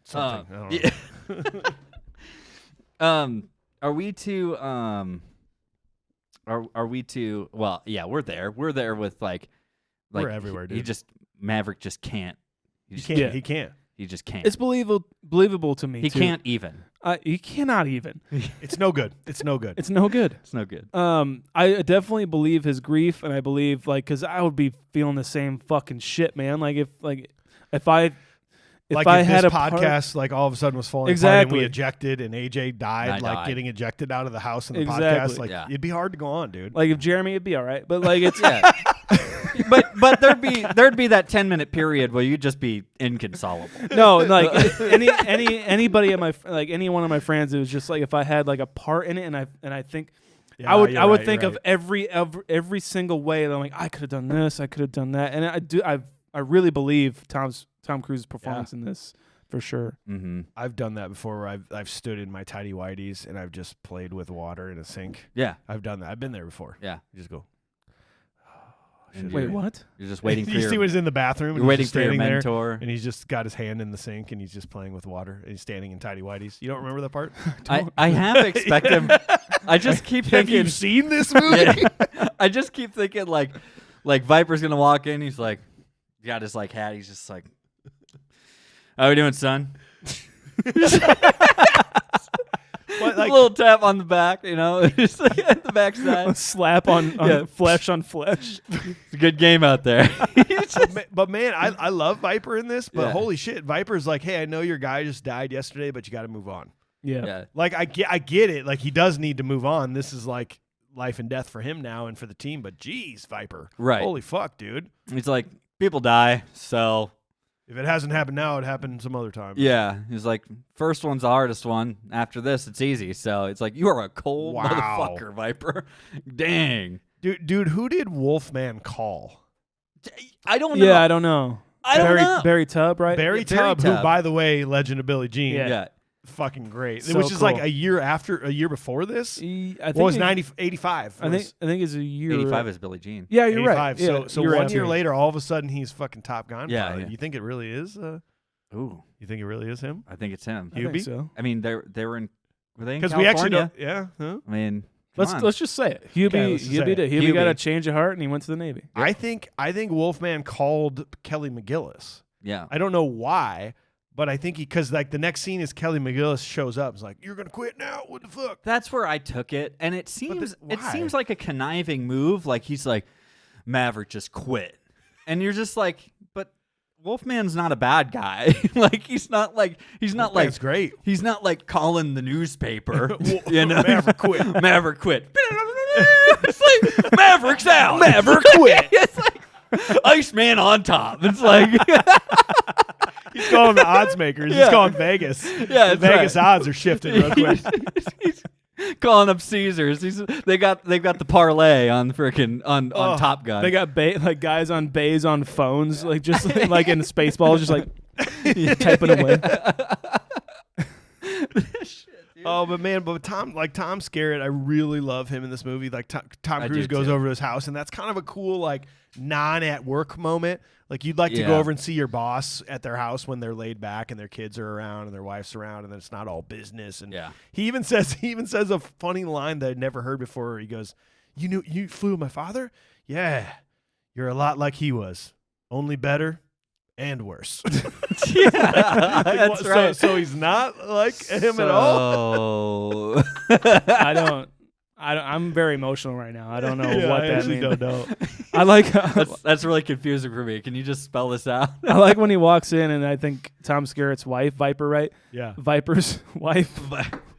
Something. I don't know. Yeah. Are we too are we too well, yeah, we're there. We're there with like We're everywhere, he dude. just Maverick just can't. He can't. Yeah. He can't. He just can't. It's believable to me. he too. can't even. He cannot even. It's no good. It's no good. It's no good. It's no good. I definitely believe his grief, and I believe because I would be feeling the same fucking shit, man. Like if I like I if had this a part- podcast like all of a sudden was falling apart Exactly. and we ejected and AJ died, I like died. getting ejected out of the house in the Exactly. podcast, like Yeah. it'd be hard to go on, dude. like if Jeremy, it'd be all right, but like it's Yeah. but there'd be that 10-minute period where you'd just be inconsolable. no, like anybody at my like any one of my friends, it was just like if I had like a part in it, and I think Yeah, I would you're would right, think you're of right. every single way that I'm like I could have done this, I could have done that, and I really believe Tom Cruise's performance in this for sure. Mm-hmm. I've done that before where I've stood in my tidy whities and I've just played with water in a sink. Yeah. I've done that. I've been there before. Yeah. You just go. And Wait, you're- what? You're just waiting for you your see when he's in the bathroom. and you're he's waiting just for your standing there, mentor. and he's just got his hand in the sink and he's just playing with water and he's standing in tidy whities. You don't remember that part? I have expected him. I just keep Have thinking you seen this movie? Yeah. I just keep thinking like Viper's gonna walk in. He's like, got his like hat. He's just like, "How we doing, son?" What, A like, little tap on the back, you know, just like at the A backside. slap on Yeah. flesh on flesh. It's a good game out there. but man, I love Viper in this. But Yeah. holy shit, Viper's like, hey, I know your guy just died yesterday, but you got to move on. Yeah. Yeah, Like I get it. Like he does need to move on. This is like life and death for him now and for the team. But geez, Viper, Right. Holy fuck, dude. he's like, people die, so If it hasn't happened now, it happened some other time. yeah. He's like, first one's the hardest one. After this, it's easy. So it's like, you are a cold Wow. motherfucker, Viper. Dang. Dude, who did Wolfman call? I don't know. Yeah, I don't know. I don't know. Barry Tubb, right? Barry Yeah, Barry Tubb, who, Tubb. by the way, Legend of Billie Jean. Yeah. Yeah. Fucking great. So Which is like cool. a year before this. I What think was it- 85? I think it's a year. 85 is Billie Jean. Yeah, you're 85. right. Yeah, So you're one right. year later, all of a sudden, he's fucking Top Gun. Yeah, pilot. yeah. You think it really is? Ooh, You think it really is him? I think it's him. I think Hubie? so. I mean, they were in. Were they in Because we actually California? don't. Yeah. Huh? I mean, come on. Let's just say it. Okay, let's just say it. Hubie got a Hubie. change of heart and he went to the Navy. I think Wolfman called Kelly McGillis. Yeah. I don't know why, but I think because like the next scene is Kelly McGillis shows up. It's like, you're gonna quit now? What the fuck? That's where I took it, and it why? seems like a conniving move. Like he's like, Maverick just quit, and you're just like, but Wolfman's not a bad guy. Like he's not like That's great. he's not like calling the newspaper. You know, Maverick quit. Maverick quit. It's like Maverick's out. Maverick quit. It's like Iceman on top. It's like He's calling the odds makers. He's Yeah. calling Vegas. Yeah, the that's Vegas right. odds are shifting real quick. he's calling up Caesars. They've got the parlay on freaking on Top Gun. They got like guys on bays on phones, like just like in Spaceballs, just like typing away. Oh, but man, Tom Skerritt, I really love him in this movie. Like Tom I Cruise do goes too. over to his house, and that's kind of a cool like non-at-work moment. Like you'd like to Yeah. go over and see your boss at their house when they're laid back and their kids are around and their wife's around, and then it's not all business. And Yeah. he even says a funny line that I'd never heard before. He goes, "You flew with my father? Yeah, You're a lot like he was, only better and worse. Yeah, that's right. So he's not like him at all? I'm very emotional right now. I don't know Yeah, what I that actually means. don't know. I like That's really confusing for me. Can you just spell this out? I like when he walks in and I think Tom Skerritt's wife, Viper, right? Yeah. Viper's wife.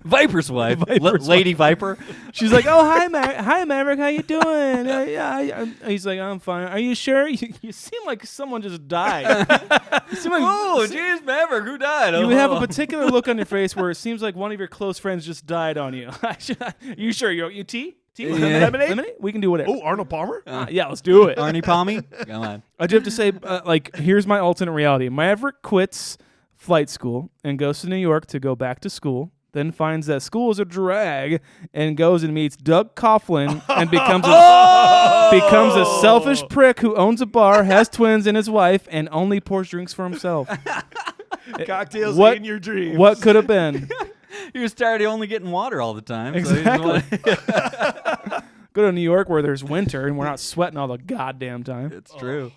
Viper's wife, Viper's Lady Viper. She's like, "Oh, hi, hi, Maverick. How you doing?" He's like, "I'm fine. Are you sure? You seem like someone just died. You seem like Oh, jeez, Maverick, who died? you have a particular look on your face where it seems like one of your close friends just died on you. You sure? You tea? Yeah. Lemonade? We can do whatever. Oh, Arnold Palmer? Yeah, let's do it. Arnie Palmy? Come on. I do have to say, here's my alternate reality. Maverick quits flight school and goes to New York to go back to school. Then finds that school is a drag and goes and meets Doug Coughlin and becomes a selfish prick who owns a bar, has twins and his wife, and only pours drinks for himself. Cocktails What- in your dreams. What could have been? He was tired of only getting water all the time. Exactly. So Go to New York where there's winter and we're not sweating all the goddamn time. it's true.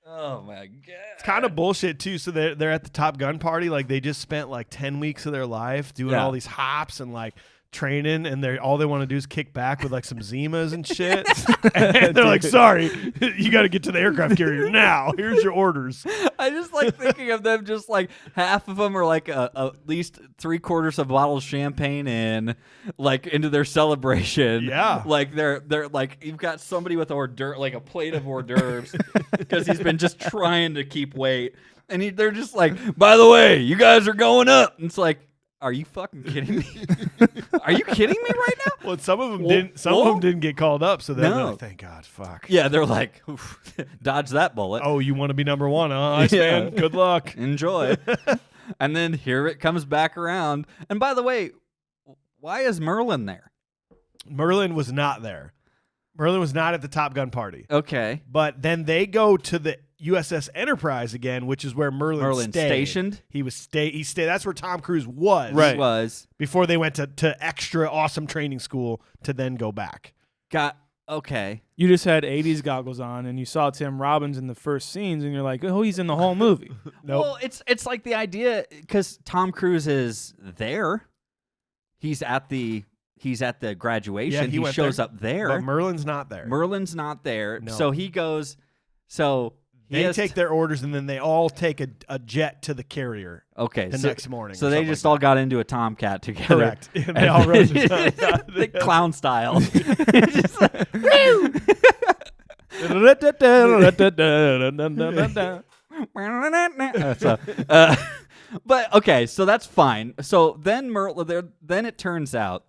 Oh, my God. It's kind of bullshit too. So they're at the Top Gun party, like they just spent like 10 weeks of their life doing Yeah. all these hops and like training, and all they want to do is kick back with like some Zimas and shit. And they're like, "Sorry, you got to get to the aircraft carrier now. Here's your orders." I just like thinking of them just like half of them are like at least 3/4 of a bottle of champagne in, like into their celebration. Yeah. Like they're like, you've got somebody with like a plate of hors d'oeuvres because he's been just trying to keep weight. And they're just like, "By the way, you guys are going up." And it's like, are you fucking kidding me? Are you kidding me right now? Well, some of them didn't. Some of them didn't get called up. So they're No. like, "Thank God, fuck." Yeah, they're like, "Oof, dodge that bullet. Oh, you want to be number one, huh, Iceman? Yeah. Good luck. Enjoy." And then here it comes back around. And by the way, why is Merlin there? Merlin was not there. Merlin was not at the Top Gun party. Okay. But then they go to the USS Enterprise again, which is where Merlin stayed. stationed? He stayed. That's where Tom Cruise was. Right. Was. Before they went to extra awesome training school to then go back. Okay. You just had 80s goggles on and you saw Tim Robbins in the first scenes and you're like, "Oh, he's in the whole movie." Nope. Well, it's like the idea, because Tom Cruise is there. He's at the graduation. Yeah, he he went shows there, up there. But Merlin's not there. Merlin's not there. No. So he goes. So he They has take their orders and then they all take a jet to the carrier okay. the so, next morning. So or they something just like all that. got into a Tomcat together. Correct. And they all rode The clown style. Just like, so, but okay, so that's fine. So then then it turns out,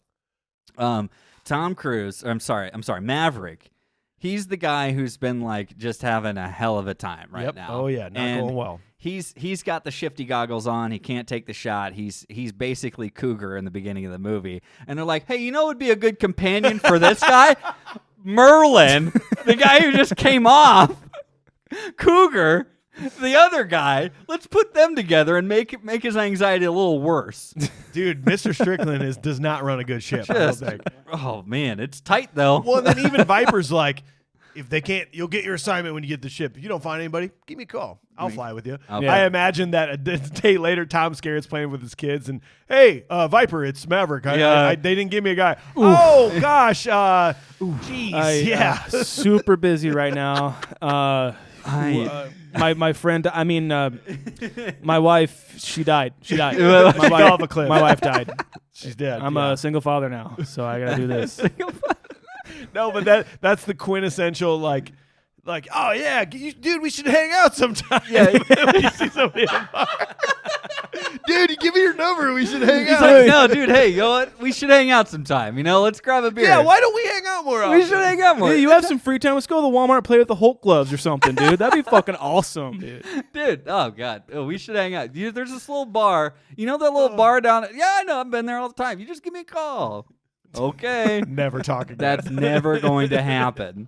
Tom Cruise. I'm sorry, Maverick. He's the guy who's been like just having a hell of a time right Yep. now. Oh yeah, not And going well. He's got the shifty goggles on. He can't take the shot. He's basically Cougar in the beginning of the movie. And they're like, "Hey, you know, what would be a good companion for this guy, Merlin, the guy who just came off, Cougar, the other guy. Let's put them together and make his anxiety a little worse." Dude, Mr. Strickland does not run a good ship. I don't Just, think. oh man, it's tight though. Well, and then even Viper's like, if they can't, you'll get your assignment when you get the ship. If you don't find anybody, give me a call. I'll fly with you. Okay. I imagine that a day later, Tom Skerritt's playing with his kids, and hey, Viper, it's Maverick. They didn't give me a guy. Oh gosh, jeez, yeah. Super busy right now. My friend, my wife, she died. My Fell off a cliff. My wife died. She's dead. I'm a single father now, so I gotta do this. No, but that's the quintessential like, oh yeah, dude, we should hang out sometime. Yeah. When you see somebody at a bar. Dude, you give me your number. We should hang He's out. like, "No, dude, hey, you know what? We should hang out sometime. You know, let's grab a beer." Yeah, why don't we hang out more often? We should hang out more. Hey, you have some free time? Let's go to the Walmart and play with the Hulk gloves or something, dude. That'd be fucking awesome, dude. Dude, oh god, we should hang out. There's this little bar. You know that little bar down? Yeah, I know. I've been there all the time. You just give me a call. Okay. Never talk again. That's never going to happen.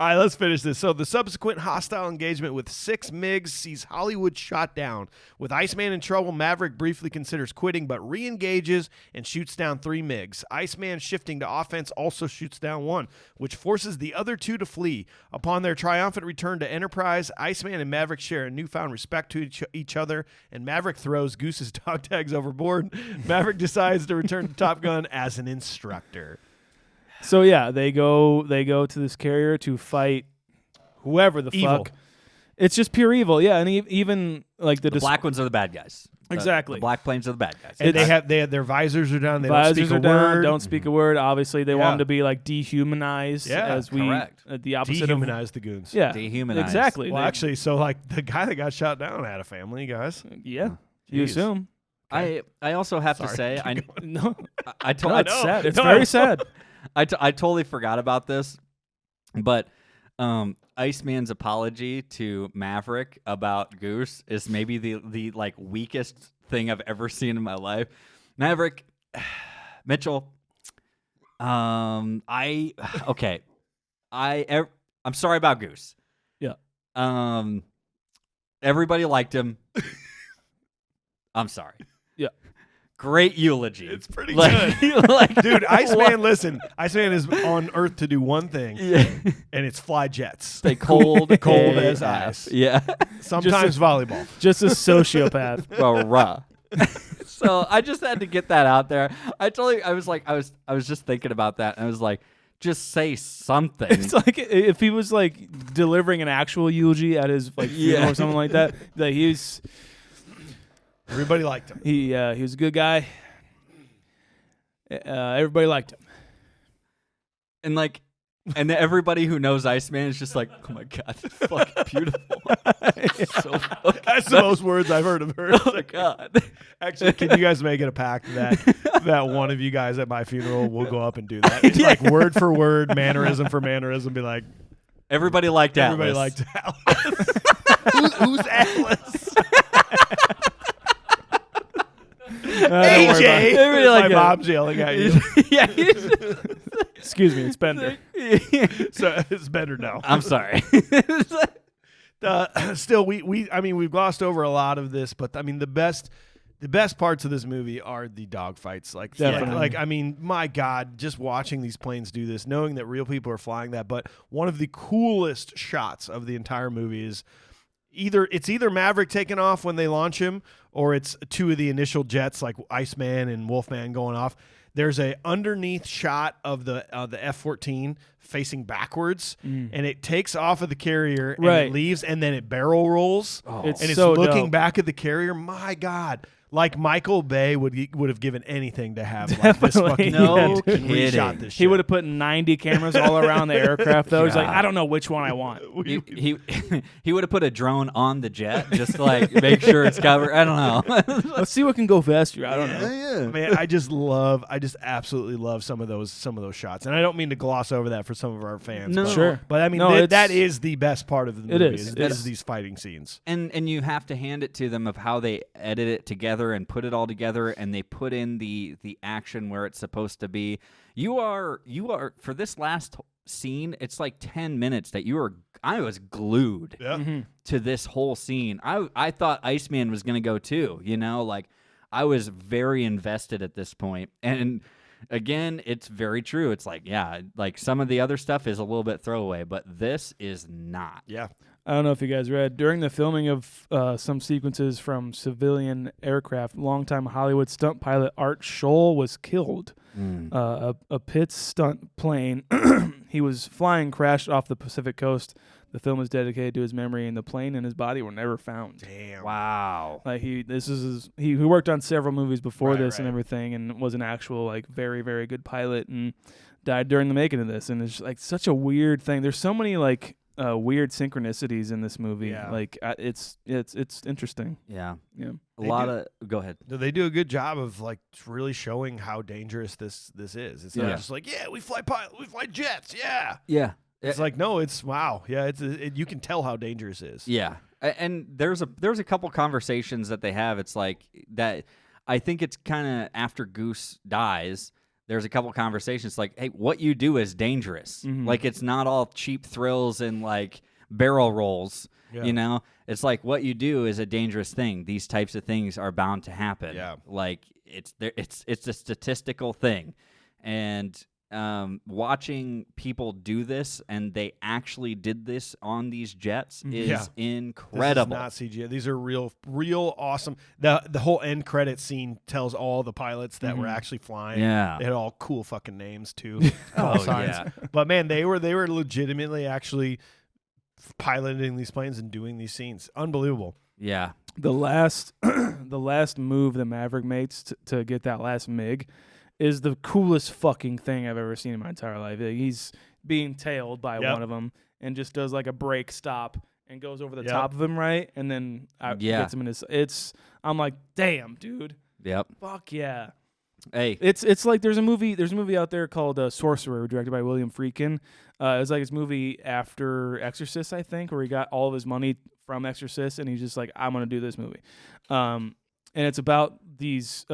All right, let's finish this. So the subsequent hostile engagement with 6 MiGs sees Hollywood shot down. With Iceman in trouble, Maverick briefly considers quitting, but re-engages and shoots down 3 MiGs. Iceman, shifting to offense, also shoots down 1, which forces the other 2 to flee. Upon their triumphant return to Enterprise, Iceman and Maverick share a newfound respect to each other, and Maverick throws Goose's dog tags overboard. Maverick decides to return to Top Gun as an instructor. So yeah, they go to this carrier to fight whoever the Evil. fuck. It's just pure evil, yeah. And even like The black ones are the bad guys. Exactly. The black planes are the bad guys. And they have their visors are down. They visors don't speak are a down, word. don't speak a word. Obviously, they want Yeah. them to be like dehumanized, Yeah, as we correct. the opposite Dehumanize the goons. of yeah, Dehumanized. exactly. Well, They- actually, so like the guy that got shot down had a family, guys. yeah, you Jeez. assume. I also have to Sorry. say I No, I told no, I, it's sad. It's No, very I- sad. I totally forgot about this, but Iceman's apology to Maverick about Goose is maybe the like weakest thing I've ever seen in my life. Maverick, Mitchell, I'm sorry about Goose. Yeah. Everybody liked him. I'm sorry. Yeah. Great eulogy. It's pretty like, good. like, Dude, Iceman, listen. Iceman is on Earth to do one thing, yeah. and it's fly jets. Stay cold, Cold as AF. ice. Yeah. Sometimes volleyball. Just a sociopath. Well, rah. So I just had to get that out there. I was just thinking about that, and I was like, just say something. It's like if he was like delivering an actual eulogy at his like funeral Yeah. or something like that. Like Everybody liked him. he was a good guy. Everybody liked him. And like, and everybody who knows Iceman is just like, oh my god, that's fucking beautiful. So fucking That's the most words I've heard of her. oh my god. Actually, can you guys make it a pact that one of you guys at my funeral will go up and do that? It's like word for word, mannerism for mannerism. Be like, Everybody liked everybody Atlas. liked Atlas. Who's Atlas? AJ. Everybody My liked it. mom's yelling at you. Yeah. Excuse me, it's Bender. So it's better now. I'm sorry. Still, we've glossed over a lot of this, but I mean, the best parts of this movie are the dogfights. Like, Definitely. I mean, my God, just watching these planes do this, knowing that real people are flying that. But one of the coolest shots of the entire movie is either Maverick taking off when they launch him, or it's 2 of the initial jets like Iceman and Wolfman going off. There's a underneath shot of the F-14 facing backwards, and it takes off of the carrier and Right. it leaves, and then it barrel rolls, It's and it's so looking dope. back at the carrier. My God, like Michael Bay would have given anything to have like this Definitely. fucking No and reshot kidding. this shit. He would have put 90 cameras all around the aircraft, though. He's like, God. I don't know which one I want. He would have put a drone on the jet just to like make sure it's covered. I don't know. Let's see what can go faster. I don't know. yeah. Man, I just absolutely love some of those shots, and I don't mean to gloss over that for some of our fans. No. but, Sure. but I mean No, that it's- is the best part of the It movie. is. Is It's- these fighting scenes. And you have to hand it to them of how they edit it together and put it all together, and they put in the action where it's supposed to be. You are for this last scene, it's like 10 minutes that I was glued Yeah. to this whole scene. I thought Iceman was going to go too, like I was very invested at this point. And again, it's very true. It's like, yeah, like some of the other stuff is a little bit throwaway, but this is not. Yeah. I don't know if you guys read. During the filming of some sequences from civilian aircraft, longtime Hollywood stunt pilot Art Scholl was killed. A Pitts stunt plane he was flying crashed off the Pacific coast. The film is dedicated to his memory, and the plane and his body were never found. Damn. Wow. Like he worked on several movies before Right, this and right. everything, and was an actual like very, very good pilot, and died during the making of this. And it's like such a weird thing. There's so many like weird synchronicities in this movie. Yeah. Like it's interesting. Yeah. Yeah. A lot of go ahead. They do a good job of like really showing how dangerous this is. It's not Yeah. just like, yeah, we fly jets, yeah. Yeah. It's like, no, it's wow, yeah. You can tell how dangerous it is. Yeah, and there's a couple conversations that they have. It's like that. I think it's kind of after Goose dies there's a couple conversations like, hey, what you do is dangerous. Like, it's not all cheap thrills and like barrel rolls. Yeah. You know, it's like what you do is a dangerous thing. These types of things are bound to happen. Yeah. Like it's a statistical thing, and watching people do this, and they actually did this on these jets is incredible. This is not CGI. These are real awesome. The whole end credit scene tells all the pilots that were actually flying. Yeah. They had all cool fucking names too. Call signs. Yeah. But man, they were legitimately actually piloting these planes and doing these scenes. Unbelievable. Yeah. The last move that Maverick makes to get that last MiG is the coolest fucking thing I've ever seen in my entire life. He's being tailed by one of them and just does like a brake stop and goes over the top of him, right? And then gets him in his. I'm like, damn, dude. Yep. Fuck yeah. Hey. It's like there's a movie out there called Sorcerer, directed by William Friedkin. It's like his movie after Exorcist, I think, where he got all of his money from Exorcist, and he's just like, I'm gonna do this movie. And it's about these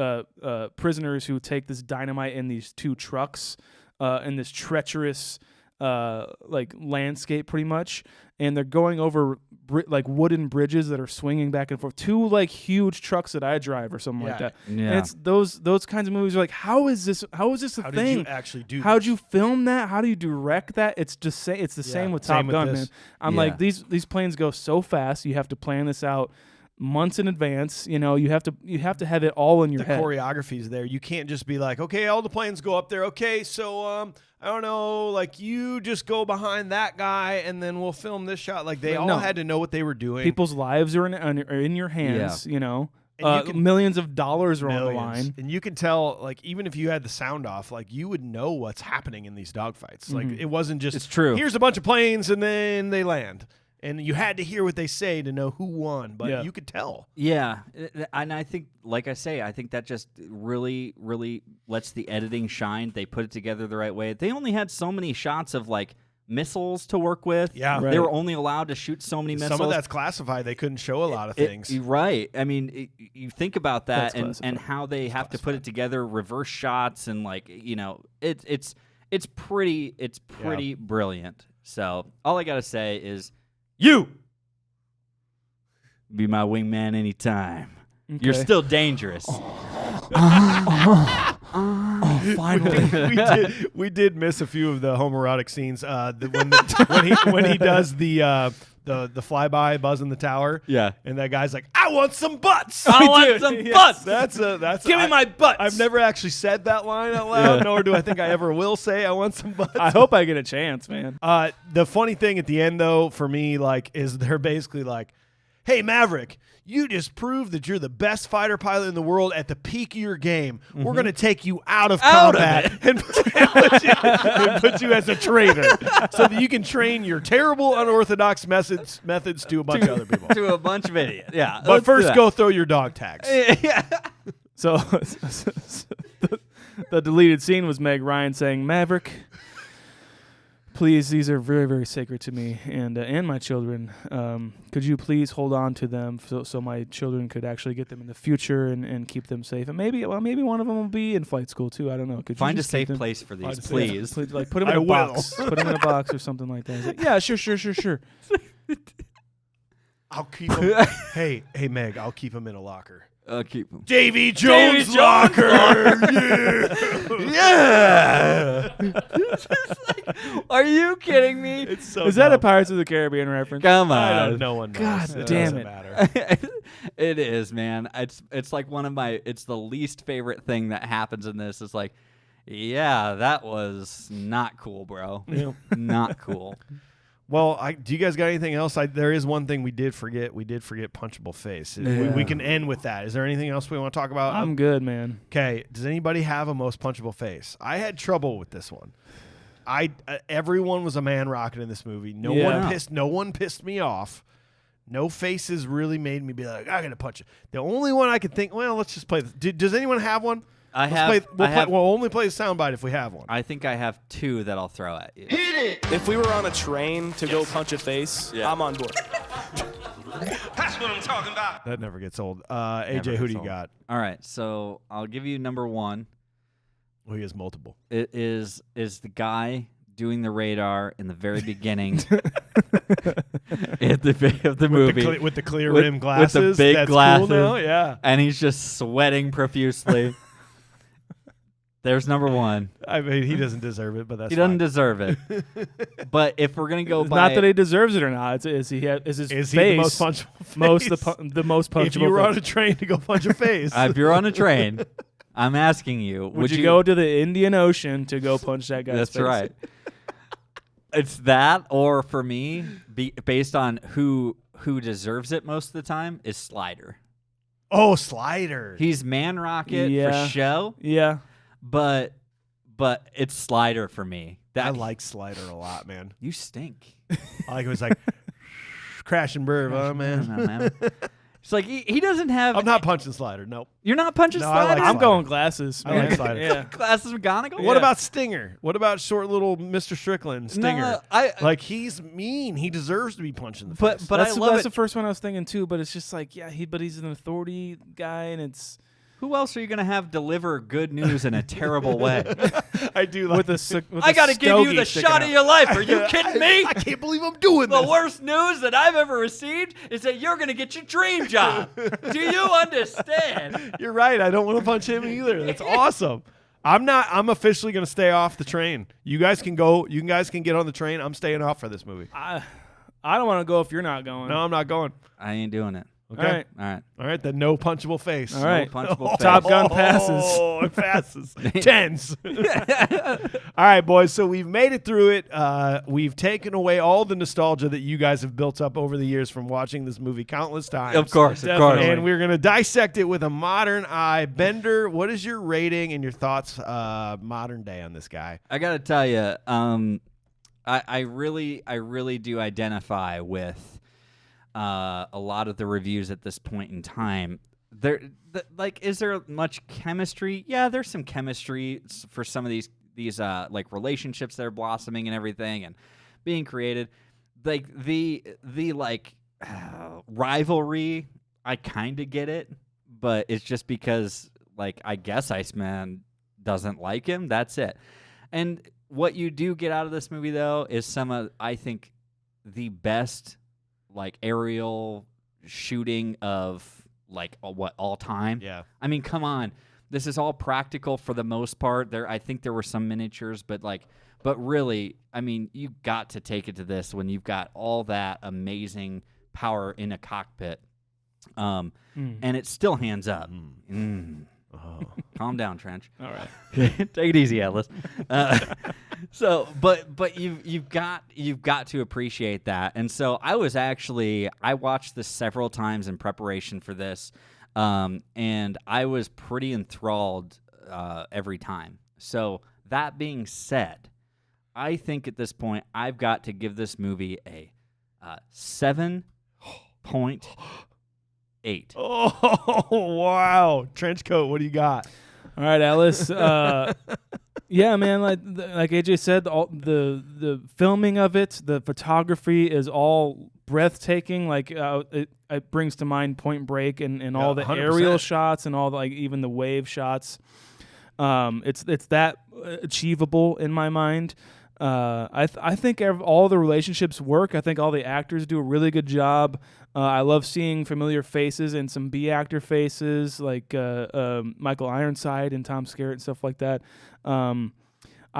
prisoners who take this dynamite in these two trucks in this treacherous like landscape, pretty much, and they're going over like wooden bridges that are swinging back and forth. Two like huge trucks that I drive or something like that. Yeah. And it's those kinds of movies are like, how is this a How thing? did you actually do How'd this? you film that? How do you direct that? It's just it's the same with Top Gun, man. I'm like, these planes go so fast. You have to plan this out months in advance. You know, you have to have it all in your head. The choreography's there. You can't just be like, okay, all the planes go up there. Okay, so I don't know, like you just go behind that guy and then we'll film this shot. Like they all had to know what they were doing. People's lives are in your hands. You know, And millions of dollars are on the line. And you can tell, like, even if you had the sound off, like, you would know what's happening in these dogfights. Like, it wasn't just, It's true. Here's a bunch of planes and then they land. And you had to hear what they say to know who won, but you could tell. Yeah, and I think, like I say, I think that just really, really lets the editing shine. They put it together the right way. They only had so many shots of, like, missiles to work with. Yeah. Right. They were only allowed to shoot so many missiles. Some of that's classified. They couldn't show a lot of things. Right. I mean, you think about that That's and how they have to put it together, reverse shots, and, like, you know, it's pretty brilliant. So all I got to say is, you be my wingman anytime. Okay. You're still dangerous. Finally. we did miss a few of the homoerotic scenes. When he does the flyby, buzz in the tower. Yeah. And that guy's like, I want some butts. I want some butts. That's Give me my butts. I've never actually said that line out loud, nor do I think I ever will say I want some butts. I hope I get a chance, man. The funny thing at the end, though, for me, like, is they're basically like, hey, Maverick, you just proved that you're the best fighter pilot in the world at the peak of your game. We're going to take you out of combat and put you as a trainer so that you can train your terrible, unorthodox methods to a bunch of other people. To a bunch of idiots. Yeah. But first, go throw your dog tags. Yeah. So the deleted scene was Meg Ryan saying, Maverick, please, these are very, very sacred to me and my children. Could you please hold on to them so my children could actually get them in the future and keep them safe? And maybe one of them will be in flight school too. I don't know. Could Find you a just keep safe them? place for these, Yeah, please. like put them in a box. Put them in a box or something like that. He's like, yeah, sure. I'll keep them. Hey, Meg, I'll keep them in a locker. I'll keep them. Davy Jones locker. Yeah. Are you kidding me? It's so Is that a dumb. Pirates of the Caribbean reference? Come I on. don't. No one knows. God It damn doesn't it. matter. It is, man. It's like it's the least favorite thing that happens in this. It's like, yeah, that was not cool, bro. Yeah. Not cool. Well, do you guys got anything else? There is one thing we did forget. We did forget punchable face. We can end with that. Is there anything else we want to talk about? I'm good, man. Okay. Does anybody have a most punchable face? I had trouble with this one. Everyone was a man rocket in this movie. No one pissed me off. No faces really made me be like, I gotta punch it. The only one I could think, well, let's just play this. Does anyone have one? We'll only play the soundbite if we have one. I think I have two that I'll throw at you. If we were on a train to go punch a face, I'm on board. That's what I'm talking about. That never gets old. AJ, who do you got? All right, so I'll give you number one. Oh, he has multiple. It is the guy doing the radar in the very beginning of the movie With the clear With- rim with the glasses. big That's glasses. Cool now? Yeah. and he's just sweating profusely. There's number one. I mean, he doesn't deserve it, but that's He doesn't fine. deserve it. But if we're gonna go It's by not that he deserves it or not. Is his Is face he the most punchable face? the most punchable? If you were face. on a train to go punch a face. if you're on a train, I'm asking you, Would you go to the Indian Ocean to go punch that guy's That's face? right. It's that, or for me, based on who deserves it most of the time, is Slider. Oh, Slider. He's Man Rocket Yeah. for show, Yeah. but it's Slider for me. I like Slider a lot, man. You stink. I like it was like crash and burn, oh, man. It's like he doesn't have. I'm not punching Slider. Nope. You're not punching No, I like Slider. I'm Slider. going glasses. I like man. Slider. Yeah. Glasses McGonagall. What Yeah. about Stinger? What about short little Mr. Strickland, Stinger? No, I. Like he's mean. He deserves to be punched in the But face. but that's I love that's it. the first one I was thinking too. But it's just like, yeah, but he's an authority guy, and it's Who else are you gonna have deliver good news in a terrible way? I do like. with I gotta give you the shot of your life. Are you kidding me? I can't believe I'm doing The this. worst news that I've ever received is that you're gonna get your dream job. Do you understand? You're right. I don't want to punch him either. That's awesome. I'm officially gonna stay off the train. You guys can go. You guys can get on the train. I'm staying off for this movie. I don't want to go if you're not going. No, I'm not going. I ain't doing it. Okay. All right. All right. All right. Then no punchable face. All right. Punchable face. Top Gun passes. Oh, it passes. Tens. All right, boys. So we've made it through it. We've taken away all the nostalgia that you guys have built up over the years from watching this movie countless times. Of course, Definitely. And we're going to dissect it with a modern eye. Bender, what is your rating and your thoughts modern day on this guy? I gotta tell you, I really do identify with a lot of the reviews at this point in time. Is there much chemistry? Yeah, there's some chemistry for some of these like relationships that are blossoming and everything and being created. Like the rivalry, I kind of get it, but it's just because like I guess Iceman doesn't like him. That's it. And what you do get out of this movie though is some of I think the best like aerial shooting of like all time. Yeah. I mean, come on. This is all practical for the most part. I think there were some miniatures, but really, I mean, you got to take it to this when you've got all that amazing power in a cockpit. And it's still hands up. Oh. Calm down, Trench. All right. Take it easy, Atlas. But you've got to appreciate that. And so I watched this several times in preparation for this, and I was pretty enthralled every time. So that being said, I think at this point I've got to give this movie a 7.8. Oh, wow. Trench coat, what do you got? All right, Alice. Yeah, man. Like AJ said, the filming of it, the photography is all breathtaking. Like it brings to mind Point Break and all the 100%. aerial shots and all the, like even the wave shots. It's that achievable in my mind. I think all the relationships work. I think all the actors do a really good job. I love seeing familiar faces and some B actor faces like Michael Ironside and Tom Skerritt and stuff like that. I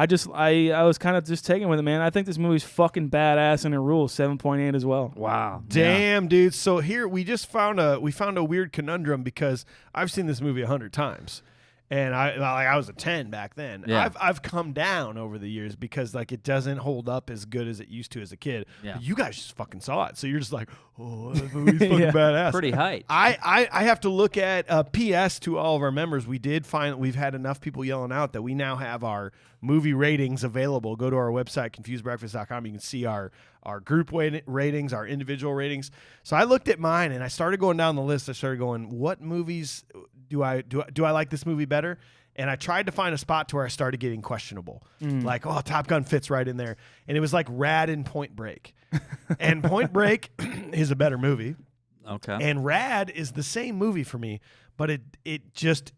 was kind of just taken with it, man. I think this movie's fucking badass and it rules. 7.8 as well. Wow. Damn, dude. So here we just found a weird conundrum because I've seen this movie 100 times. And I was a 10 back then. Yeah. I've come down over the years because like it doesn't hold up as good as it used to as a kid. Yeah. But you guys just fucking saw it, so you're just like, oh, that movie's fucking badass. Pretty hype. I have to look at PS to all of our members. We did find we've had enough people yelling out that we now have our movie ratings available. Go to our website, confusedbreakfast.com. You can see our group ratings, our individual ratings. So I looked at mine and I started going down the list. I started going, what movies do I like this movie better? And I tried to find a spot to where I started getting questionable. Like, oh, Top Gun fits right in there. And it was like Rad and Point Break. And Point Break is a better movie. Okay. And Rad is the same movie for me, but it just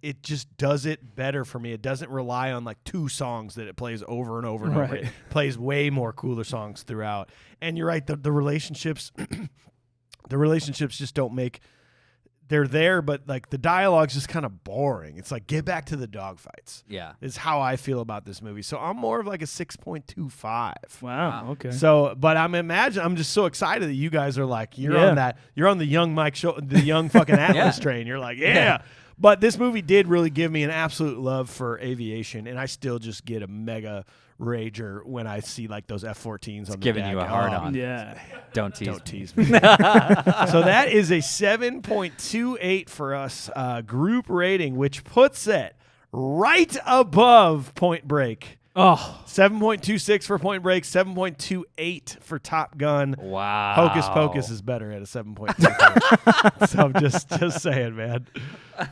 does it better for me. It doesn't rely on like 2 songs that it plays over and over and over. Right. It plays way more cooler songs throughout. And you're right, the relationships the relationships just don't make. They're there, but like the dialogue's just kind of boring. It's like, get back to the dogfights. Yeah. Is how I feel about this movie. So I'm more of like a 6.25. Wow. Okay. So, but I'm just so excited that you guys are like, you're on the young Mike show, the young fucking Atlas train. You're like, yeah. But this movie did really give me an absolute love for aviation, and I still just get a mega rager when I see like those F-14s on the giving deck. you a hard on. Yeah. Don't tease me. So that is a 7.28 for us group rating, which puts it right above Point Break. Oh, 7.26 for Point Break, 7.28 for Top Gun. Wow. Hocus Pocus is better at a 7.24. So I'm just saying, man.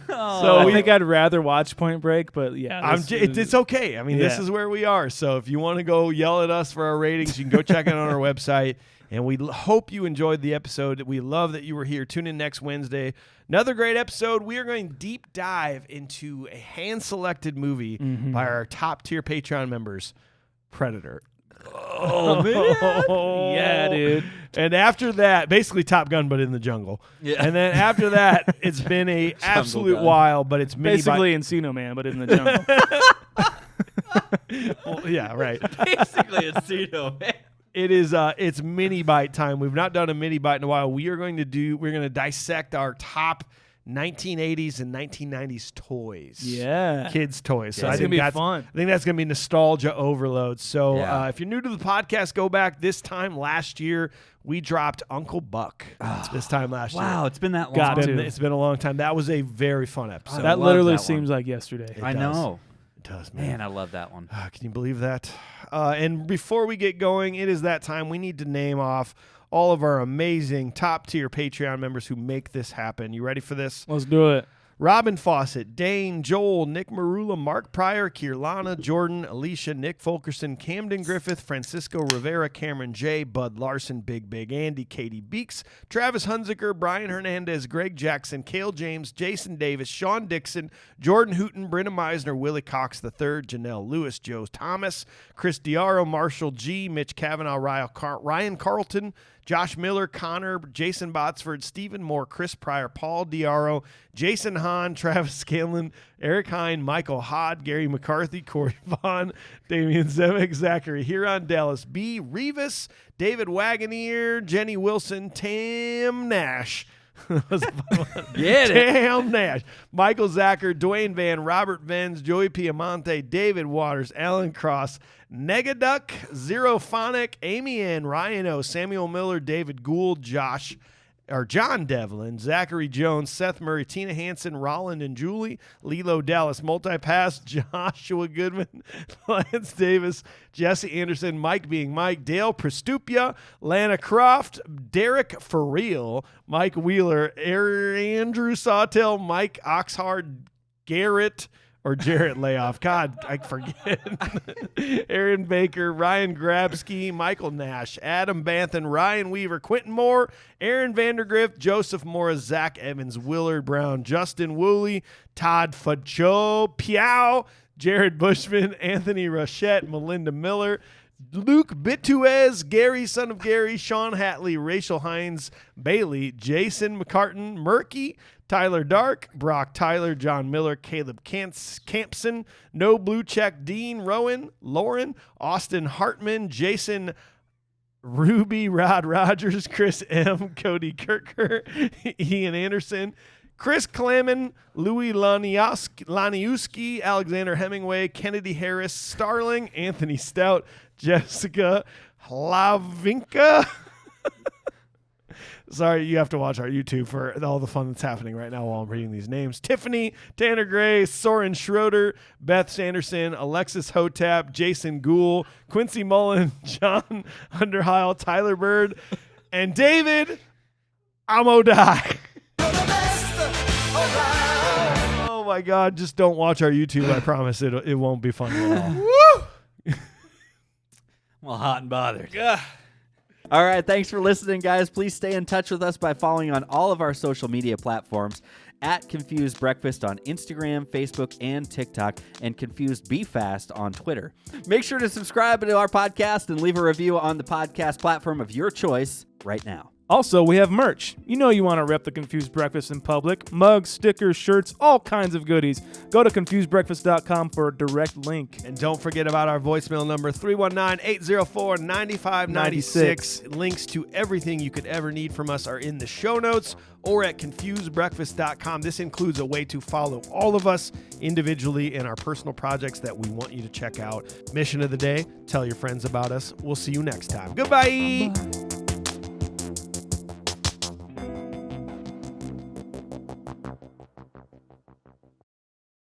so I think I'd rather watch Point Break, but yeah, it's okay. I mean, this is where we are. So if you want to go yell at us for our ratings, you can go check it on our website. And we hope you enjoyed the episode. We love that you were here. Tune in next Wednesday. Another great episode. We are going deep dive into a hand-selected movie by our top-tier Patreon members, Predator. Oh, man. Yeah, dude. And after that, basically Top Gun, but in the jungle. Yeah. And then after that, it's been a absolute Gun. while, but it's mini Basically Encino Man, but in the jungle. well, yeah, right. Basically Encino Man. It is it's mini bite time. We've not done a mini bite in a while. We're going to dissect our top 1980s and 1990s toys. Yeah. Kids toys. So That's I think going to be fun. I think that's going to be nostalgia overload. So Yeah. if you're new to the podcast, go back. This time last year, we dropped Uncle Buck. This time last year. Wow, it's been that long. It's been a long time. That was a very fun episode. That love literally that seems one. like yesterday. I know. It does, man. Man, I love that one. Can you believe that? And before we get going, it is that time. We need to name off all of our amazing top-tier Patreon members who make this happen. You ready for this? Let's do it. Robin Fawcett, Dane, Joel, Nick Marula, Mark Pryor, Kierlana, Jordan, Alicia, Nick Fulkerson, Camden Griffith, Francisco Rivera, Cameron J, Bud Larson, Big Andy, Katie Beeks, Travis Hunziker, Brian Hernandez, Greg Jackson, Cale James, Jason Davis, Sean Dixon, Jordan Hooten, Brenna Meisner, Willie Cox III, Janelle Lewis, Joe Thomas, Chris Diaro, Marshall G, Mitch Kavanaugh, Ryan Carlton, Josh Miller, Connor, Jason Botsford, Stephen Moore, Chris Pryor, Paul Diaro, Jason Hahn, Travis Scanlon, Eric Hine, Michael Hod, Gary McCarthy, Corey Vaughn, Damian Zemek, Zachary Huron, Dallas B, Revis, David Wagoneer, Jenny Wilson, Tam Nash. Get it. Tam Nash, Michael Zacher, Dwayne Van, Robert Venz, Joey Piamonte, David Waters, Alan Cross, Negaduck, Zero Phonic, Amy Ann, Ryan O, Samuel Miller, David Gould, John Devlin, Zachary Jones, Seth Murray, Tina Hansen, Roland and Julie, Lilo Dallas, Multipass, Joshua Goodman, Lance Davis, Jesse Anderson, Mike being Mike, Dale Prestupia, Lana Croft, Derek For Real, Mike Wheeler, Andrew Sawtell, Mike Oxhard, Jarrett Layoff. God, I forget. Aaron Baker, Ryan Grabsky, Michael Nash, Adam Banthan, Ryan Weaver, Quentin Moore, Aaron Vandergrift, Joseph Morris, Zach Evans, Willard Brown, Justin Woolley, Todd Facho, Piao, Jared Bushman, Anthony Rochette, Melinda Miller, Luke Bituez, Gary, son of Gary, Sean Hatley, Rachel Hines, Bailey, Jason McCartan, Murky, Tyler Dark, Brock Tyler, John Miller, Caleb Campson, No Blue Check, Dean Rowan, Lauren, Austin Hartman, Jason Ruby, Rod Rogers, Chris M, Cody Kirker, Ian Anderson, Chris Clamon, Louis Laniuski, Alexander Hemingway, Kennedy Harris, Starling, Anthony Stout, Jessica Hlavinka. Sorry, you have to watch our YouTube for all the fun that's happening right now while I'm reading these names. Tiffany, Tanner Gray, Soren Schroeder, Beth Sanderson, Alexis Hotap, Jason Gould, Quincy Mullen, John Underheil, Tyler Bird, and David Amodai. Oh my God, just don't watch our YouTube. I promise it won't be fun at all. Well, hot and bothered. All right, thanks for listening, guys. Please stay in touch with us by following on all of our social media platforms at Confused Breakfast on Instagram, Facebook, and TikTok, and Confused Be Fast on Twitter. Make sure to subscribe to our podcast and leave a review on the podcast platform of your choice right now. Also, we have merch. You know you want to rep the Confused Breakfast in public. Mugs, stickers, shirts, all kinds of goodies. Go to confusedbreakfast.com for a direct link. And don't forget about our voicemail number, 319-804-9596. Links to everything you could ever need from us are in the show notes or at confusedbreakfast.com. This includes a way to follow all of us individually in our personal projects that we want you to check out. Mission of the day, tell your friends about us. We'll see you next time. Goodbye. Bye.